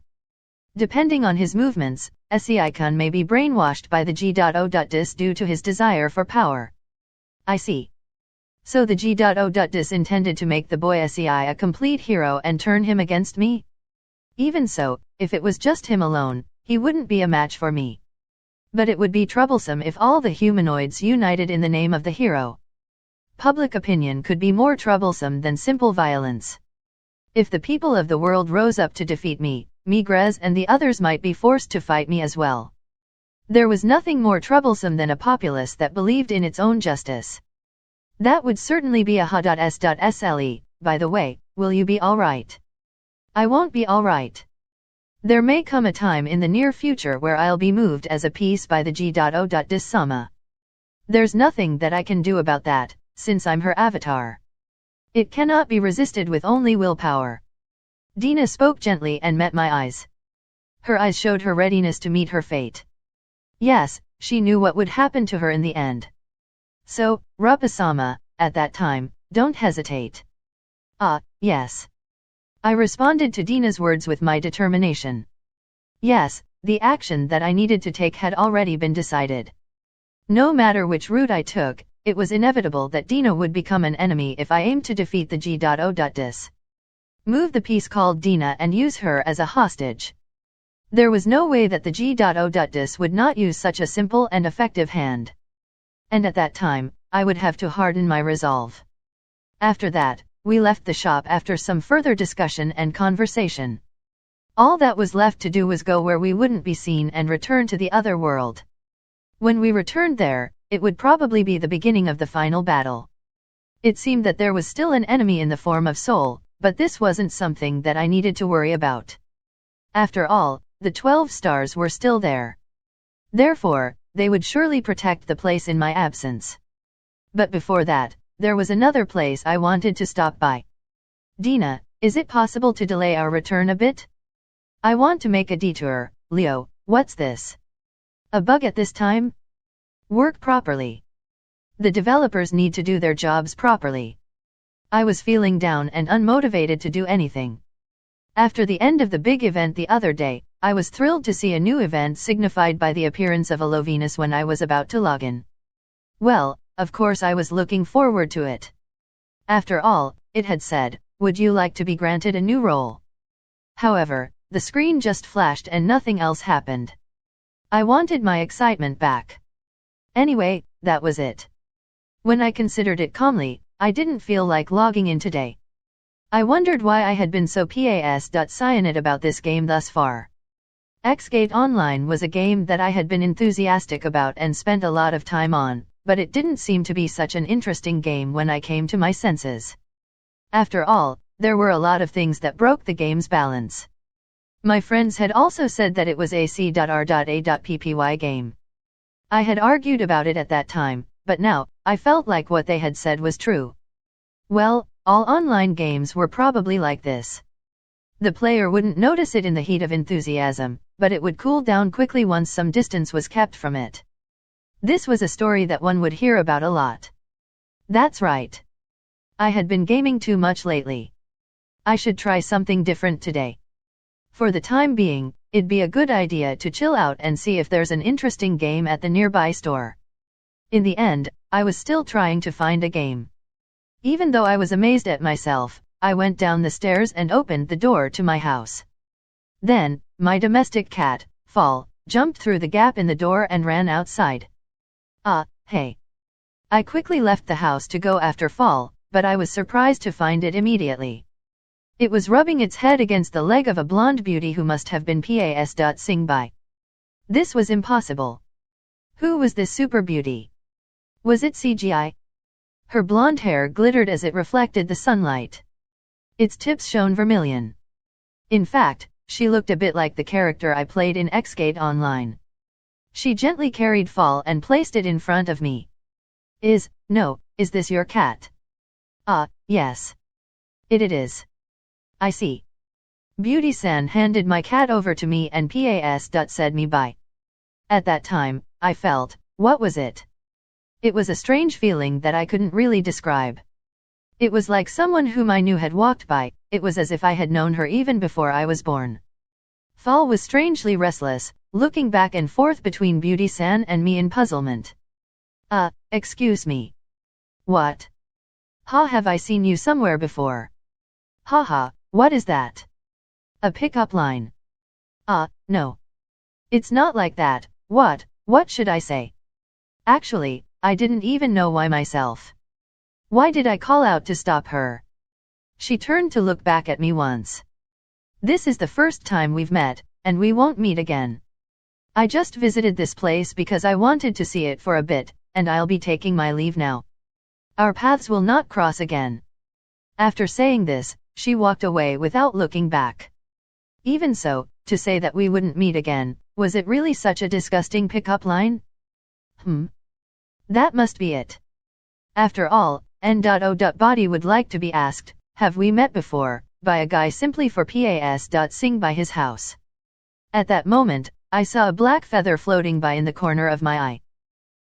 Depending on his movements, Sei-kun may be brainwashed by the G.O.Dis due to his desire for power. I see. So the G.O.Dis intended to make the boy Sei a complete hero and turn him against me? Even so, if it was just him alone, he wouldn't be a match for me. But it would be troublesome if all the humanoids united in the name of the hero. Public opinion could be more troublesome than simple violence. If the people of the world rose up to defeat me, Migres and the others might be forced to fight me as well. There was nothing more troublesome than a populace that believed in its own justice. That would certainly be a ha.s.sle. By the way, will you be alright? I won't be alright. There may come a time in the near future where I'll be moved as a piece by the G.O.Dis-sama. There's nothing that I can do about that, since I'm her avatar. It cannot be resisted with only willpower. Dina spoke gently and met my eyes. Her eyes showed her readiness to meet her fate. Yes, she knew what would happen to her in the end. So, Rapasama, at that time, don't hesitate. Ah, yes. I responded to Dina's words with my determination. Yes, the action that I needed to take had already been decided. No matter which route I took, it was inevitable that Dina would become an enemy if I aimed to defeat the G.O.Dis. Move the piece called Dina and use her as a hostage. There was no way that the G.O.Dis would not use such a simple and effective hand. And at that time, I would have to harden my resolve. After that, we left the shop after some further discussion and conversation. All that was left to do was go where we wouldn't be seen and return to the other world. When we returned there, it would probably be the beginning of the final battle. It seemed that there was still an enemy in the form of Sol, but this wasn't something that I needed to worry about. After all, the 12 stars were still there. Therefore, they would surely protect the place in my absence. But before that, there was another place I wanted to stop by. Dina, is it possible to delay our return a bit? I want to make a detour. Leo, what's this? A bug at this time? Work properly. The developers need to do their jobs properly. I was feeling down and unmotivated to do anything. After the end of the big event the other day, I was thrilled to see a new event signified by the appearance of a Lovinus when I was about to log in. Well, of course I was looking forward to it. After all, it had said, "Would you like to be granted a new role?" However, the screen just flashed and nothing else happened. I wanted my excitement back. Anyway, that was it. When I considered it calmly, I didn't feel like logging in today. I wondered why I had been so cyanide about this game thus far. Xgate Online was a game that I had been enthusiastic about and spent a lot of time on, but it didn't seem to be such an interesting game when I came to my senses. After all, there were a lot of things that broke the game's balance. My friends had also said that it was a C.R.A.Ppy game. I had argued about it at that time, but now, I felt like what they had said was true. Well, all online games were probably like this. The player wouldn't notice it in the heat of enthusiasm, but it would cool down quickly once some distance was kept from it. This was a story that one would hear about a lot. That's right. I had been gaming too much lately. I should try something different today. For the time being, it'd be a good idea to chill out and see if there's an interesting game at the nearby store. In the end, I was still trying to find a game. Even though I was amazed at myself, I went down the stairs and opened the door to my house. Then, my domestic cat, Fall, jumped through the gap in the door and ran outside. Hey. I quickly left the house to go after Fall, but I was surprised to find it immediately. It was rubbing its head against the leg of a blonde beauty who must have been Sing by. This was impossible. Who was this super beauty? Was it CGI? Her blonde hair glittered as it reflected the sunlight. Its tips shone vermilion. In fact, she looked a bit like the character I played in Xgate Online. She gently carried Fall and placed it in front of me. Is this your cat? Yes. It is. I see. Beauty-san handed my cat over to me and said me bye. At that time, I felt, what was it? It was a strange feeling that I couldn't really describe. It was like someone whom I knew had walked by, it was as if I had known her even before I was born. Fall was strangely restless, looking back and forth between Beauty-san and me in puzzlement. Excuse me. What? Have I seen you somewhere before? Haha, what is that? A pickup line. No. It's not like that, what should I say? Actually, I didn't even know why myself. Why did I call out to stop her? She turned to look back at me once. This is the first time we've met, and we won't meet again. I just visited this place because I wanted to see it for a bit, and I'll be taking my leave now. Our paths will not cross again. After saying this, she walked away without looking back. Even so, to say that we wouldn't meet again, was it really such a disgusting pickup line? That must be it. After all, N.O. Body would like to be asked, have we met before, by a guy simply for Sing by his house. At that moment, I saw a black feather floating by in the corner of my eye.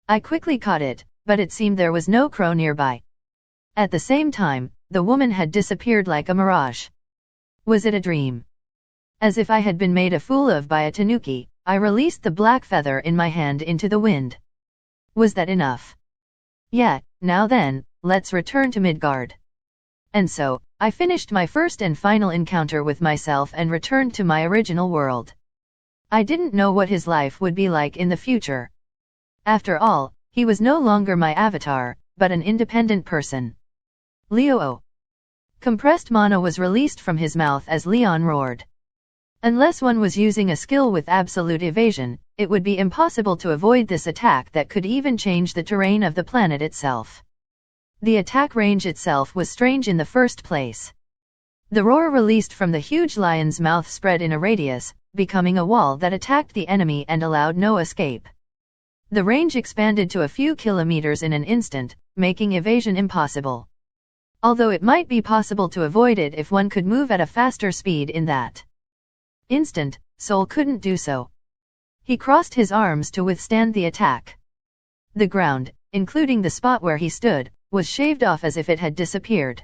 I quickly caught it, but it seemed there was no crow nearby. At the same time, the woman had disappeared like a mirage. Was it a dream? As if I had been made a fool of by a tanuki, I released the black feather in my hand into the wind. Was that enough? Yeah, now then, let's return to Midgard. And so, I finished my first and final encounter with myself and returned to my original world. I didn't know what his life would be like in the future. After all, he was no longer my avatar, but an independent person. Leo. Compressed mana was released from his mouth as Leon roared. Unless one was using a skill with absolute evasion, it would be impossible to avoid this attack that could even change the terrain of the planet itself. The attack range itself was strange in the first place. The roar released from the huge lion's mouth spread in a radius, becoming a wall that attacked the enemy and allowed no escape. The range expanded to a few kilometers in an instant, making evasion impossible. Although it might be possible to avoid it if one could move at a faster speed in that instant, Soul couldn't do so. He crossed his arms to withstand the attack. The ground, including the spot where he stood, was shaved off as if it had disappeared.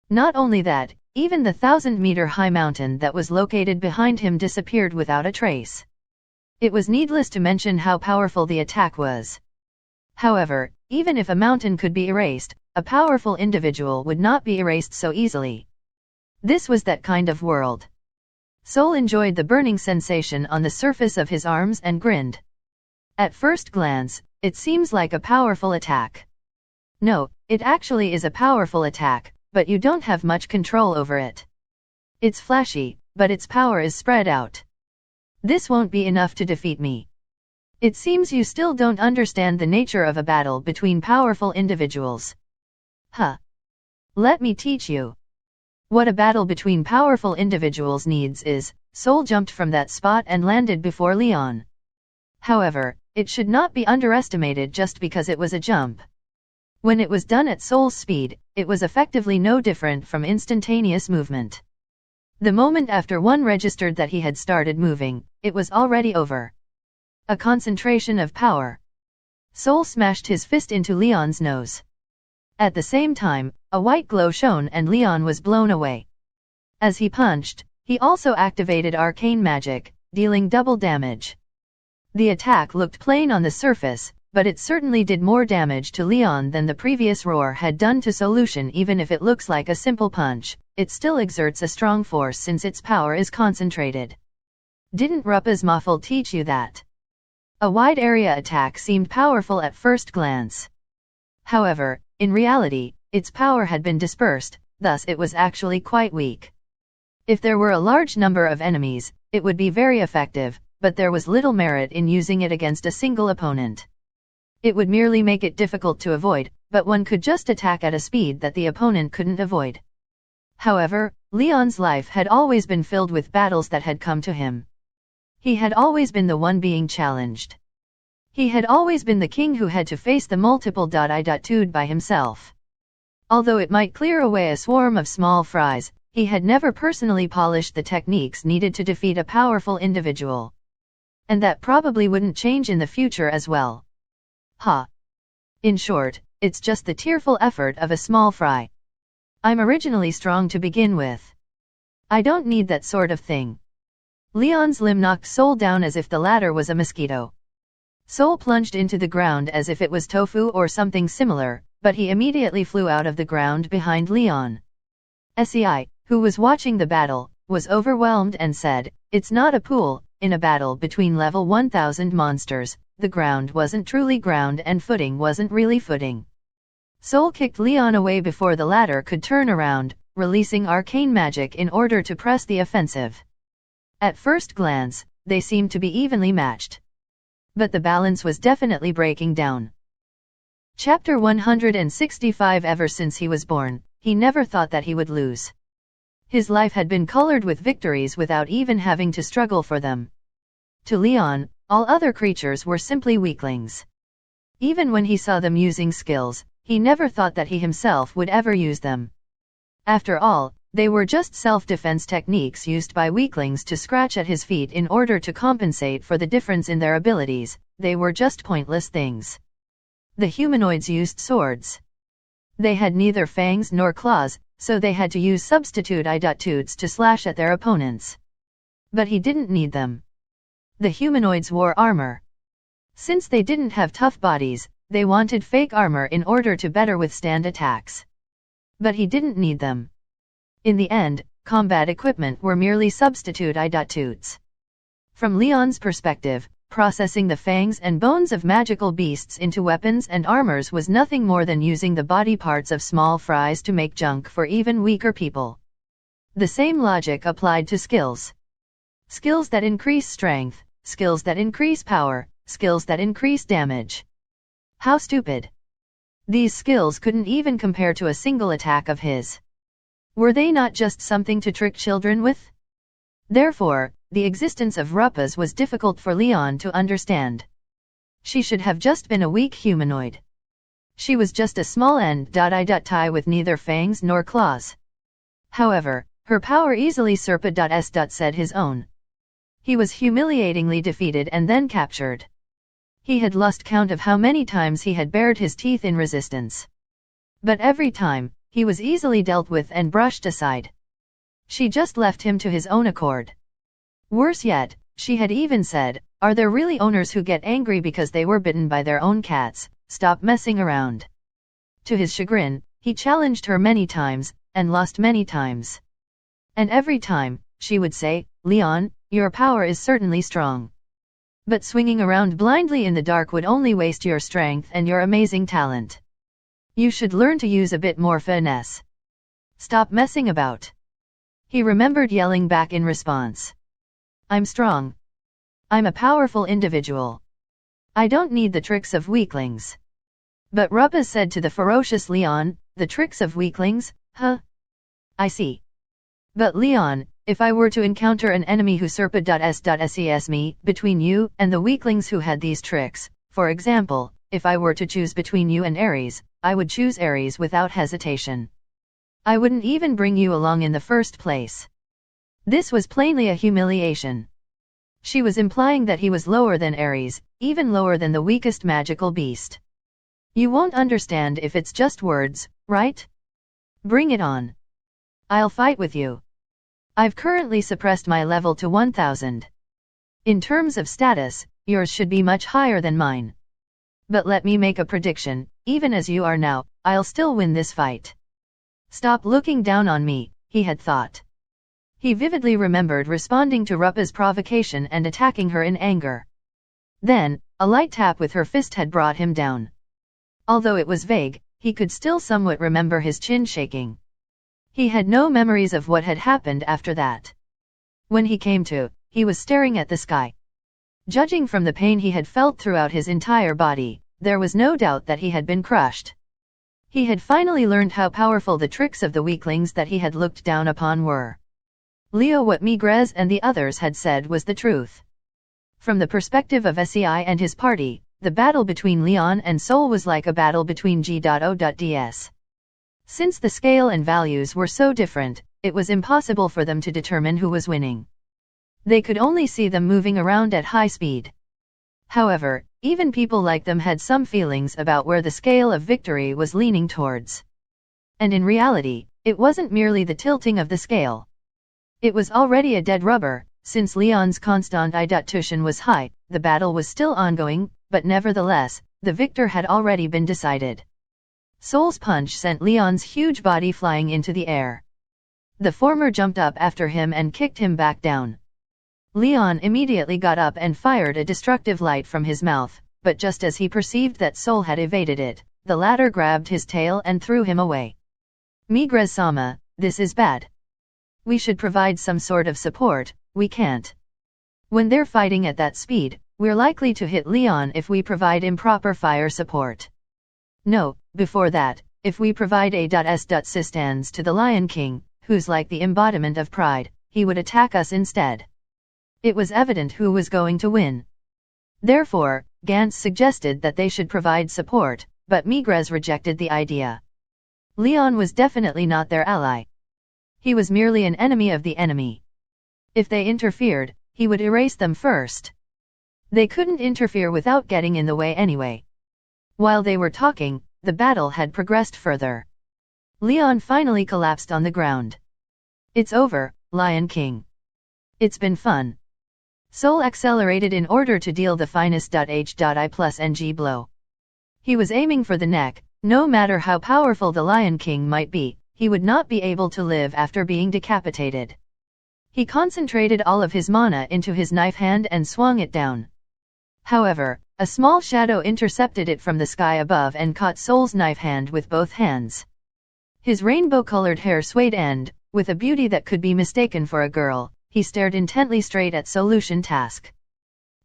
Not only that, even the 1,000-meter-high mountain that was located behind him disappeared without a trace. It was needless to mention how powerful the attack was. However, even if a mountain could be erased, a powerful individual would not be erased so easily. This was that kind of world. Sol enjoyed the burning sensation on the surface of his arms and grinned. At first glance, it seems like a powerful attack. No, it actually is a powerful attack, but you don't have much control over it. It's flashy, but its power is spread out. This won't be enough to defeat me. It seems you still don't understand the nature of a battle between powerful individuals. Huh. Let me teach you. What a battle between powerful individuals needs is, Sol jumped from that spot and landed before Leon. However, it should not be underestimated just because it was a jump. When it was done at Sol's speed, it was effectively no different from instantaneous movement. The moment after one registered that he had started moving, it was already over. A concentration of power. Sol smashed his fist into Leon's nose. At the same time, a white glow shone and Leon was blown away. As he punched, he also activated arcane magic, dealing double damage. The attack looked plain on the surface, but it certainly did more damage to Leon than the previous roar had done to Solution. Even if it looks like a simple punch, it still exerts a strong force since its power is concentrated. Didn't Ruppa's Muffle teach you that? A wide area attack seemed powerful at first glance. However, in reality, its power had been dispersed, thus it was actually quite weak. If there were a large number of enemies, it would be very effective, but there was little merit in using it against a single opponent. It would merely make it difficult to avoid, but one could just attack at a speed that the opponent couldn't avoid. However, Leon's life had always been filled with battles that had come to him. He had always been the one being challenged. He had always been the king who had to face the multiple I-2 by himself. Although it might clear away a swarm of small fries, he had never personally polished the techniques needed to defeat a powerful individual. And that probably wouldn't change in the future as well. In short, it's just the tearful effort of a small fry. I'm originally strong to begin with. I don't need that sort of thing. Leon's limb knocked Sol down as if the latter was a mosquito. Sol plunged into the ground as if it was tofu or something similar, but he immediately flew out of the ground behind Leon. Sei, who was watching the battle, was overwhelmed and said, "It's not a pool." In a battle between level 1000 monsters, the ground wasn't truly ground and footing wasn't really footing. Sol kicked Leon away before the latter could turn around, releasing arcane magic in order to press the offensive. At first glance, they seemed to be evenly matched. But the balance was definitely breaking down. Chapter 165. Ever since he was born, he never thought that he would lose. His life had been colored with victories without even having to struggle for them. To Leon, all other creatures were simply weaklings. Even when he saw them using skills, he never thought that he himself would ever use them. After all, they were just self-defense techniques used by weaklings to scratch at his feet in order to compensate for the difference in their abilities. They were just pointless things. The humanoids used swords. They had neither fangs nor claws, so they had to use substitute I-2s to slash at their opponents. But he didn't need them. The humanoids wore armor. Since they didn't have tough bodies, they wanted fake armor in order to better withstand attacks. But he didn't need them. In the end, combat equipment were merely substitute I-2s. From Leon's perspective, processing the fangs and bones of magical beasts into weapons and armors was nothing more than using the body parts of small fries to make junk for even weaker people. The same logic applied to skills. Skills that increase strength, skills that increase power, skills that increase damage. How stupid. These skills couldn't even compare to a single attack of his. Were they not just something to trick children with? Therefore, the existence of Ruppas was difficult for Leon to understand. She should have just been a weak humanoid. She was just a small I-tie with neither fangs nor claws. However, her power easily said his own. He was humiliatingly defeated and then captured. He had lost count of how many times he had bared his teeth in resistance. But every time, he was easily dealt with and brushed aside. She just left him to his own accord. Worse yet, she had even said, "Are there really owners who get angry because they were bitten by their own cats? Stop messing around." To his chagrin, he challenged her many times, and lost many times. And every time, she would say, "Leon, your power is certainly strong. But swinging around blindly in the dark would only waste your strength and your amazing talent. You should learn to use a bit more finesse. Stop messing about." He remembered yelling back in response. "I'm strong. I'm a powerful individual. I don't need the tricks of weaklings." But Rubba said to the ferocious Leon, "The tricks of weaklings, huh? I see. But Leon, if I were to encounter an enemy who serpa.s.ses me, between you and the weaklings who had these tricks, for example, if I were to choose between you and Ares, I would choose Ares without hesitation. I wouldn't even bring you along in the first place." This was plainly a humiliation. She was implying that he was lower than Ares, even lower than the weakest magical beast. "You won't understand if it's just words, right? Bring it on. I'll fight with you. I've currently suppressed my level to 1000. In terms of status, yours should be much higher than mine. But let me make a prediction, even as you are now, I'll still win this fight." "Stop looking down on me," he had thought. He vividly remembered responding to Rubba's provocation and attacking her in anger. Then, a light tap with her fist had brought him down. Although it was vague, he could still somewhat remember his chin shaking. He had no memories of what had happened after that. When he came to, he was staring at the sky. Judging from the pain he had felt throughout his entire body, there was no doubt that he had been crushed. He had finally learned how powerful the tricks of the weaklings that he had looked down upon were. Leo, what Megrez and the others had said was the truth. From the perspective of SEI and his party, the battle between Leon and Sol was like a battle between G.O.ds. Since the scale and values were so different, it was impossible for them to determine who was winning. They could only see them moving around at high speed. However, even people like them had some feelings about where the scale of victory was leaning towards. And in reality, it wasn't merely the tilting of the scale. It was already a dead rubber. Since Leon's constant I.tuition was high, the battle was still ongoing, but nevertheless, the victor had already been decided. Sol's punch sent Leon's huge body flying into the air. The former jumped up after him and kicked him back down. Leon immediately got up and fired a destructive light from his mouth, but just as he perceived that Sol had evaded it, the latter grabbed his tail and threw him away. "Megrez-sama, this is bad. We should provide some sort of support. We can't. When they're fighting at that speed, we're likely to hit Leon if we provide improper fire support. No, before that, if we provide A.S.Systems to the Lion King, who's like the embodiment of pride, he would attack us instead." It was evident who was going to win. Therefore, Gantz suggested that they should provide support, but Megrez rejected the idea. Leon was definitely not their ally. He was merely an enemy of the enemy. If they interfered, he would erase them first. They couldn't interfere without getting in the way anyway. While they were talking, the battle had progressed further. Leon finally collapsed on the ground. "It's over, Lion King. It's been fun." Sol accelerated in order to deal the finest H.I+NG blow. He was aiming for the neck. No matter how powerful the Lion King might be, he would not be able to live after being decapitated. He concentrated all of his mana into his knife hand and swung it down. However, a small shadow intercepted it from the sky above and caught Sol's knife hand with both hands. His rainbow-colored hair swayed and, with a beauty that could be mistaken for a girl, he stared intently straight at Solution Task.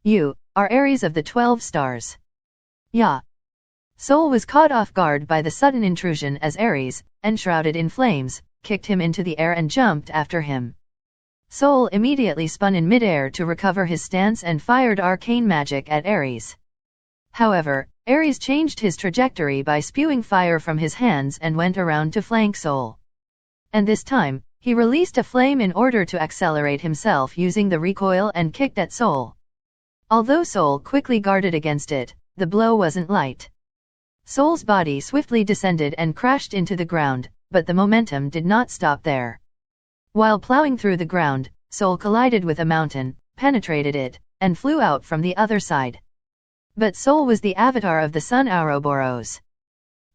"You are Ares of the 12 stars." "Yeah." Sol was caught off guard by the sudden intrusion as Ares, enshrouded in flames, kicked him into the air and jumped after him. Sol immediately spun in midair to recover his stance and fired arcane magic at Ares. However, Ares changed his trajectory by spewing fire from his hands and went around to flank Sol. And this time, he released a flame in order to accelerate himself using the recoil and kicked at Sol. Although Soul quickly guarded against it, the blow wasn't light. Soul's body swiftly descended and crashed into the ground, but the momentum did not stop there. While plowing through the ground, Soul collided with a mountain, penetrated it, and flew out from the other side. But Soul was the avatar of the Sun Ouroboros.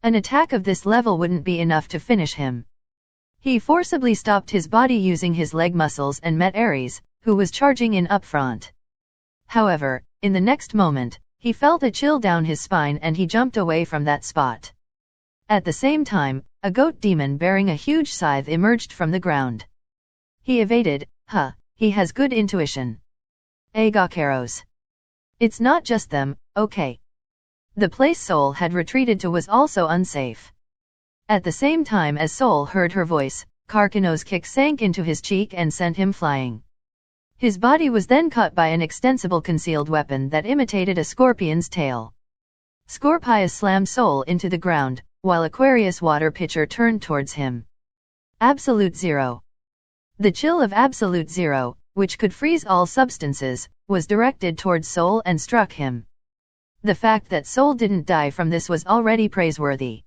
An attack of this level wouldn't be enough to finish him. He forcibly stopped his body using his leg muscles and met Ares, who was charging in up front. However, in the next moment, he felt a chill down his spine and he jumped away from that spot. At the same time, a goat demon bearing a huge scythe emerged from the ground. He evaded. He has good intuition. Agacaros. It's not just them, okay. The place Soul had retreated to was also unsafe. At the same time as Soul heard her voice, Carcano's kick sank into his cheek and sent him flying. His body was then cut by an extensible concealed weapon that imitated a scorpion's tail. Scorpius slammed Soul into the ground, while Aquarius water pitcher turned towards him. Absolute Zero. The chill of Absolute Zero, which could freeze all substances, was directed towards Soul and struck him. The fact that Soul didn't die from this was already praiseworthy.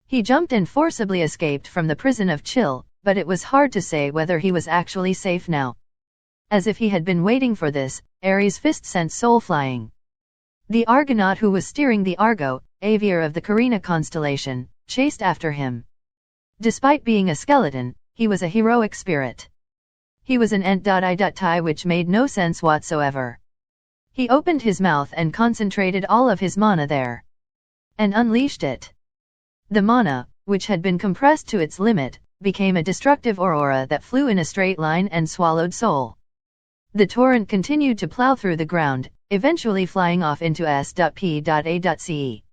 He jumped and forcibly escaped from the prison of chill, but it was hard to say whether he was actually safe now. As if he had been waiting for this, Ares' fist sent Soul flying. The Argonaut who was steering the Argo, Aviar of the Carina constellation, chased after him. Despite being a skeleton, he was a heroic spirit. He was an ent.I.Ti which made no sense whatsoever. He opened his mouth and concentrated all of his mana there. And unleashed it. The mana, which had been compressed to its limit, became a destructive aurora that flew in a straight line and swallowed Soul. The torrent continued to plow through the ground, eventually flying off into S.P.A.ce.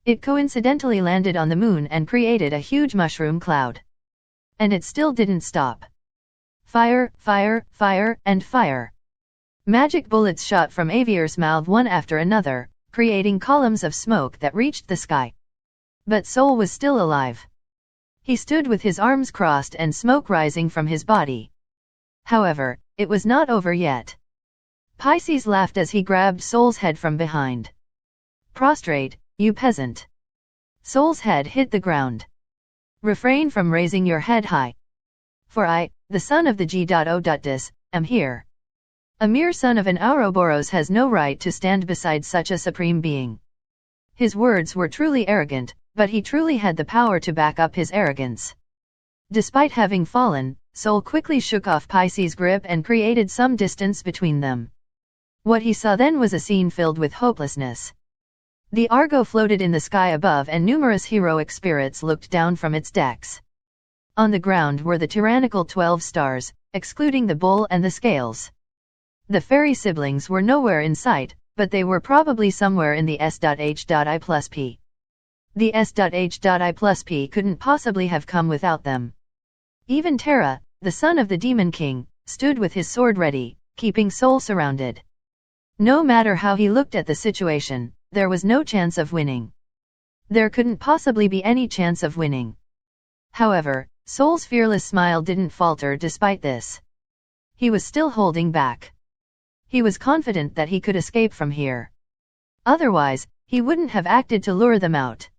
It coincidentally landed on the moon and created a huge mushroom cloud. And it still didn't stop. Fire, fire, fire, and fire. Magic bullets shot from Aviar's mouth one after another, creating columns of smoke that reached the sky. But Soul was still alive. He stood with his arms crossed and smoke rising from his body. However, it was not over yet. Pisces laughed as he grabbed Soul's head from behind. Prostrate, you peasant. Soul's head hit the ground. Refrain from raising your head high. For I, the son of the G.O.Dis, am here. A mere son of an Ouroboros has no right to stand beside such a supreme being. His words were truly arrogant, but he truly had the power to back up his arrogance. Despite having fallen, Soul quickly shook off Pisces' grip and created some distance between them. What he saw then was a scene filled with hopelessness. The Argo floated in the sky above and numerous heroic spirits looked down from its decks. On the ground were the tyrannical 12 stars, excluding the bull and the scales. The fairy siblings were nowhere in sight, but they were probably somewhere in the S.H.I+P. The S.H.I+P couldn't possibly have come without them. Even Terra, the son of the Demon King, stood with his sword ready, keeping Soul surrounded. No matter how he looked at the situation, there was no chance of winning. There couldn't possibly be any chance of winning. However, Soul's fearless smile didn't falter despite this. He was still holding back. He was confident that he could escape from here. Otherwise, he wouldn't have acted to lure them out.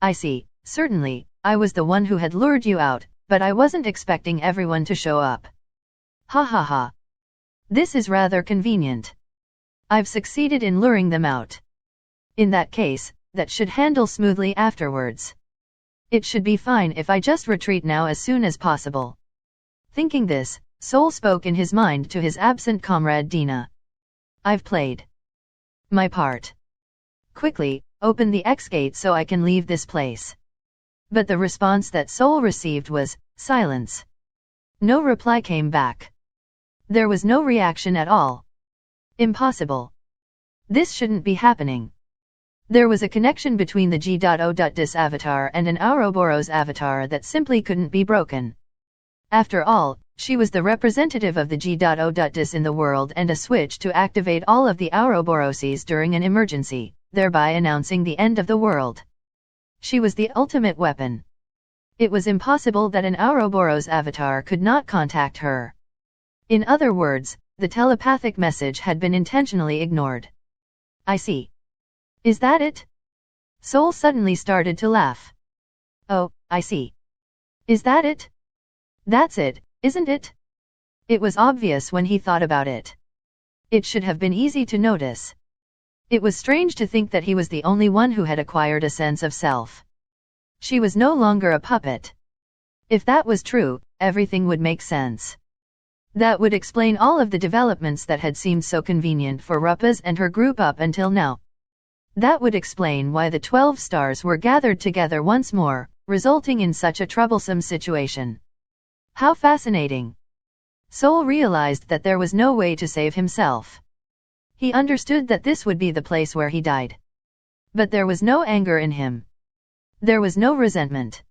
I see, certainly, I was the one who had lured you out, but I wasn't expecting everyone to show up. Ha ha ha. This is rather convenient. I've succeeded in luring them out. In that case, that should handle smoothly afterwards. It should be fine if I just retreat now as soon as possible. Thinking this, Soul spoke in his mind to his absent comrade Dina. I've played my part. Quickly, open the X-gate so I can leave this place. But the response that Soul received was silence. No reply came back. There was no reaction at all. Impossible. This shouldn't be happening. There was a connection between the G.O.Dis avatar and an Ouroboros avatar that simply couldn't be broken. After all, she was the representative of the G.O.Dis in the world and a switch to activate all of the Ouroboroses during an emergency, thereby announcing the end of the world. She was the ultimate weapon. It was impossible that an Ouroboros avatar could not contact her. In other words, the telepathic message had been intentionally ignored. I see. Is that it? Sol suddenly started to laugh. Oh, I see. Is that it? That's it, isn't it? It was obvious when he thought about it. It should have been easy to notice. It was strange to think that he was the only one who had acquired a sense of self. She was no longer a puppet. If that was true, everything would make sense. That would explain all of the developments that had seemed so convenient for Rupaz and her group up until now. That would explain why the 12 stars were gathered together once more, resulting in such a troublesome situation. How fascinating! Sol realized that there was no way to save himself. He understood that this would be the place where he died. But there was no anger in him. There was no resentment.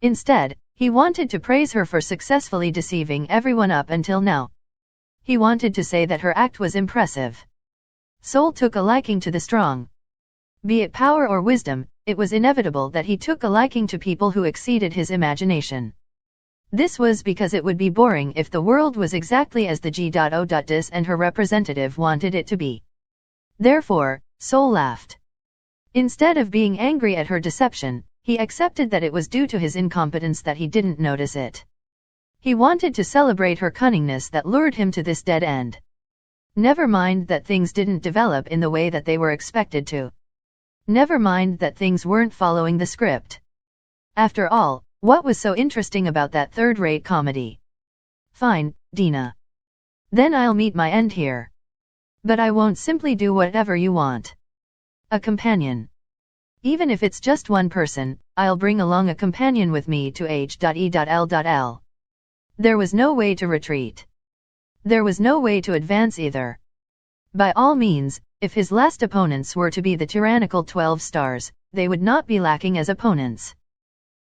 Instead, he wanted to praise her for successfully deceiving everyone up until now. He wanted to say that her act was impressive. Sol took a liking to the strong. Be it power or wisdom, it was inevitable that he took a liking to people who exceeded his imagination. This was because it would be boring if the world was exactly as the G.O.Dis and her representative wanted it to be. Therefore, Sol laughed. Instead of being angry at her deception, he accepted that it was due to his incompetence that he didn't notice it. He wanted to celebrate her cunningness that lured him to this dead end. Never mind that things didn't develop in the way that they were expected to. Never mind that things weren't following the script. After all, what was so interesting about that third-rate comedy? Fine, Dina. Then I'll meet my end here. But I won't simply do whatever you want. A companion. Even if it's just one person, I'll bring along a companion with me to H.E.L.L. There was no way to retreat. There was no way to advance either. By all means, if his last opponents were to be the tyrannical 12 stars, they would not be lacking as opponents.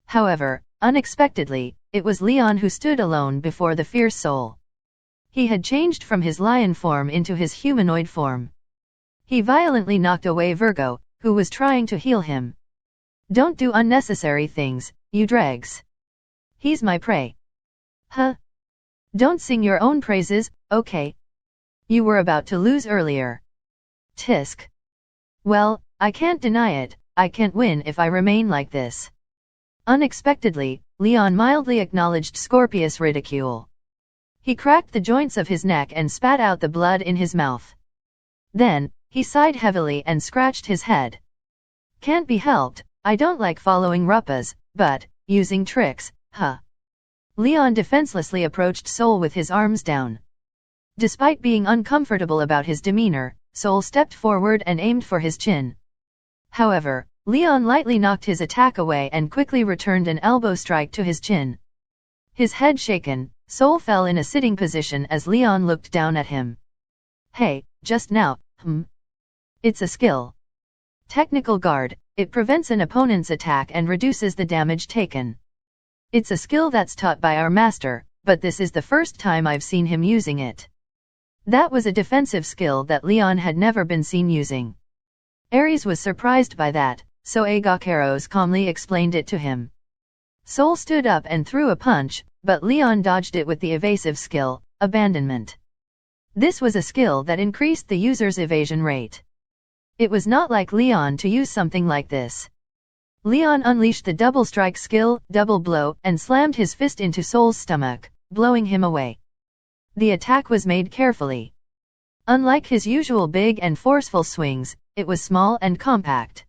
However, unexpectedly, it was Leon who stood alone before the fierce Sol. He had changed from his lion form into his humanoid form. He violently knocked away Virgo, who was trying to heal him. Don't do unnecessary things, you dregs. He's my prey. Huh? Don't sing your own praises, okay? You were about to lose earlier. Tisk. Well, I can't deny it, I can't win if I remain like this. Unexpectedly, Leon mildly acknowledged Scorpius' ridicule. He cracked the joints of his neck and spat out the blood in his mouth. Then, he sighed heavily and scratched his head. Can't be helped, I don't like following Rupaz, but, using tricks, huh? Leon defenselessly approached Sol with his arms down. Despite being uncomfortable about his demeanor, Sol stepped forward and aimed for his chin. However, Leon lightly knocked his attack away and quickly returned an elbow strike to his chin. His head shaken, Sol fell in a sitting position as Leon looked down at him. Hey, just now, It's a skill. Technical guard, it prevents an opponent's attack and reduces the damage taken. It's a skill that's taught by our master, but this is the first time I've seen him using it. That was a defensive skill that Leon had never been seen using. Ares was surprised by that, so Agakeros calmly explained it to him. Sol stood up and threw a punch, but Leon dodged it with the evasive skill, abandonment. This was a skill that increased the user's evasion rate. It was not like Leon to use something like this. Leon unleashed the double strike skill, double blow, and slammed his fist into Sol's stomach, blowing him away. The attack was made carefully. Unlike his usual big and forceful swings, it was small and compact.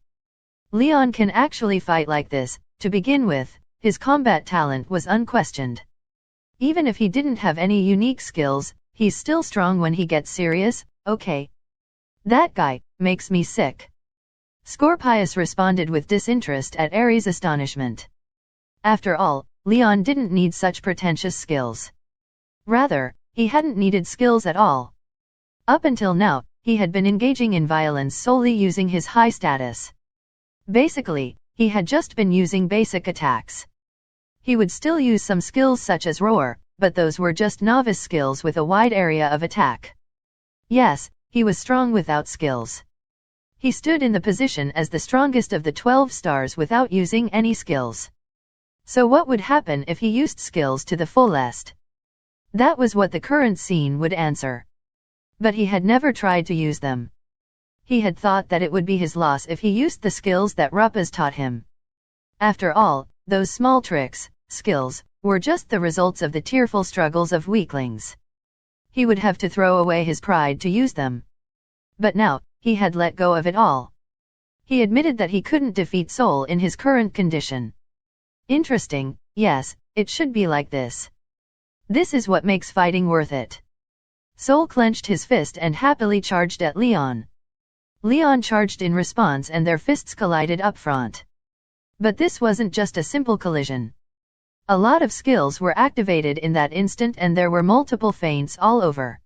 Leon can actually fight like this. To begin with, his combat talent was unquestioned. Even if he didn't have any unique skills, he's still strong when he gets serious, okay? That guy makes me sick. Scorpius responded with disinterest at Ares' astonishment. After all, Leon didn't need such pretentious skills. Rather, he hadn't needed skills at all. Up until now, he had been engaging in violence solely using his high status. Basically, he had just been using basic attacks. He would still use some skills such as roar, but those were just novice skills with a wide area of attack. Yes, he was strong without skills. He stood in the position as the strongest of the 12 stars without using any skills. So what would happen if he used skills to the fullest? That was what the current scene would answer. But he had never tried to use them. He had thought that it would be his loss if he used the skills that Rapaz taught him. After all, those small tricks, skills, were just the results of the tearful struggles of weaklings. He would have to throw away his pride to use them. But now, he had let go of it all. He admitted that he couldn't defeat Sol in his current condition. Interesting, yes, it should be like this. This is what makes fighting worth it. Sol clenched his fist and happily charged at Leon. Leon charged in response and their fists collided up front. But this wasn't just a simple collision. A lot of skills were activated in that instant and there were multiple feints all over.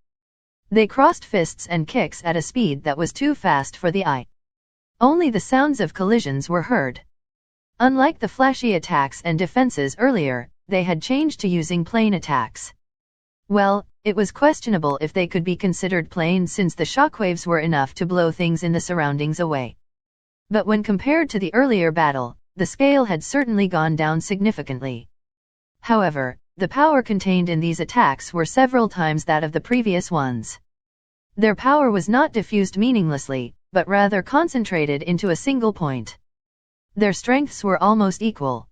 They crossed fists and kicks at a speed that was too fast for the eye. Only the sounds of collisions were heard. Unlike the flashy attacks and defenses earlier, they had changed to using plain attacks. Well, it was questionable if they could be considered plain since the shockwaves were enough to blow things in the surroundings away. But when compared to the earlier battle, the scale had certainly gone down significantly. However, the power contained in these attacks were several times that of the previous ones. Their power was not diffused meaninglessly, but rather concentrated into a single point. Their strengths were almost equal.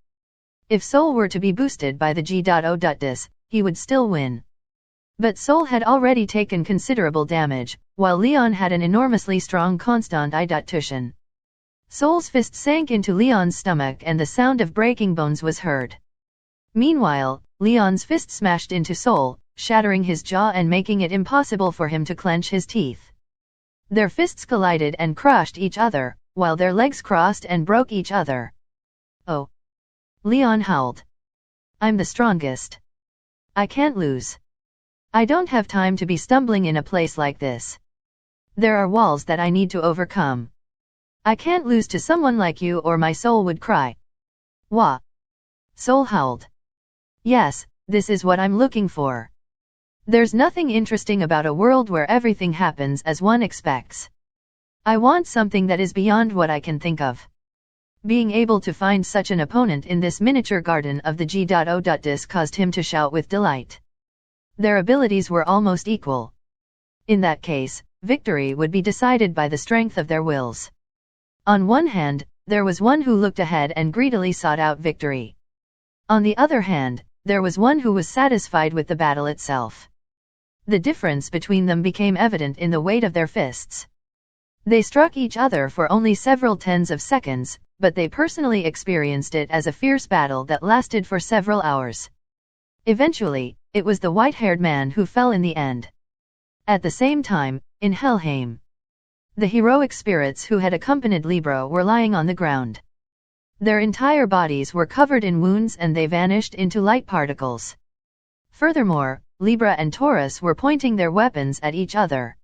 If Sol were to be boosted by the G.O.Dis, he would still win. But Sol had already taken considerable damage, while Leon had an enormously strong constant I.Tushin. Sol's fist sank into Leon's stomach and the sound of breaking bones was heard. Meanwhile, Leon's fist smashed into Sol, shattering his jaw and making it impossible for him to clench his teeth. Their fists collided and crushed each other, while their legs crossed and broke each other. Oh! Leon howled. I'm the strongest. I can't lose. I don't have time to be stumbling in a place like this. There are walls that I need to overcome. I can't lose to someone like you or my soul would cry. Wah! Sol howled. Yes, this is what I'm looking for. There's nothing interesting about a world where everything happens as one expects. I want something that is beyond what I can think of. Being able to find such an opponent in this miniature garden of the G.O.Dis caused him to shout with delight. Their abilities were almost equal. In that case, victory would be decided by the strength of their wills. On one hand, there was one who looked ahead and greedily sought out victory. On the other hand, there was one who was satisfied with the battle itself. The difference between them became evident in the weight of their fists. They struck each other for only several tens of seconds, but they personally experienced it as a fierce battle that lasted for several hours. Eventually, it was the white-haired man who fell in the end. At the same time, in Helheim, the heroic spirits who had accompanied Libra were lying on the ground. Their entire bodies were covered in wounds and they vanished into light particles. Furthermore, Libra and Taurus were pointing their weapons at each other.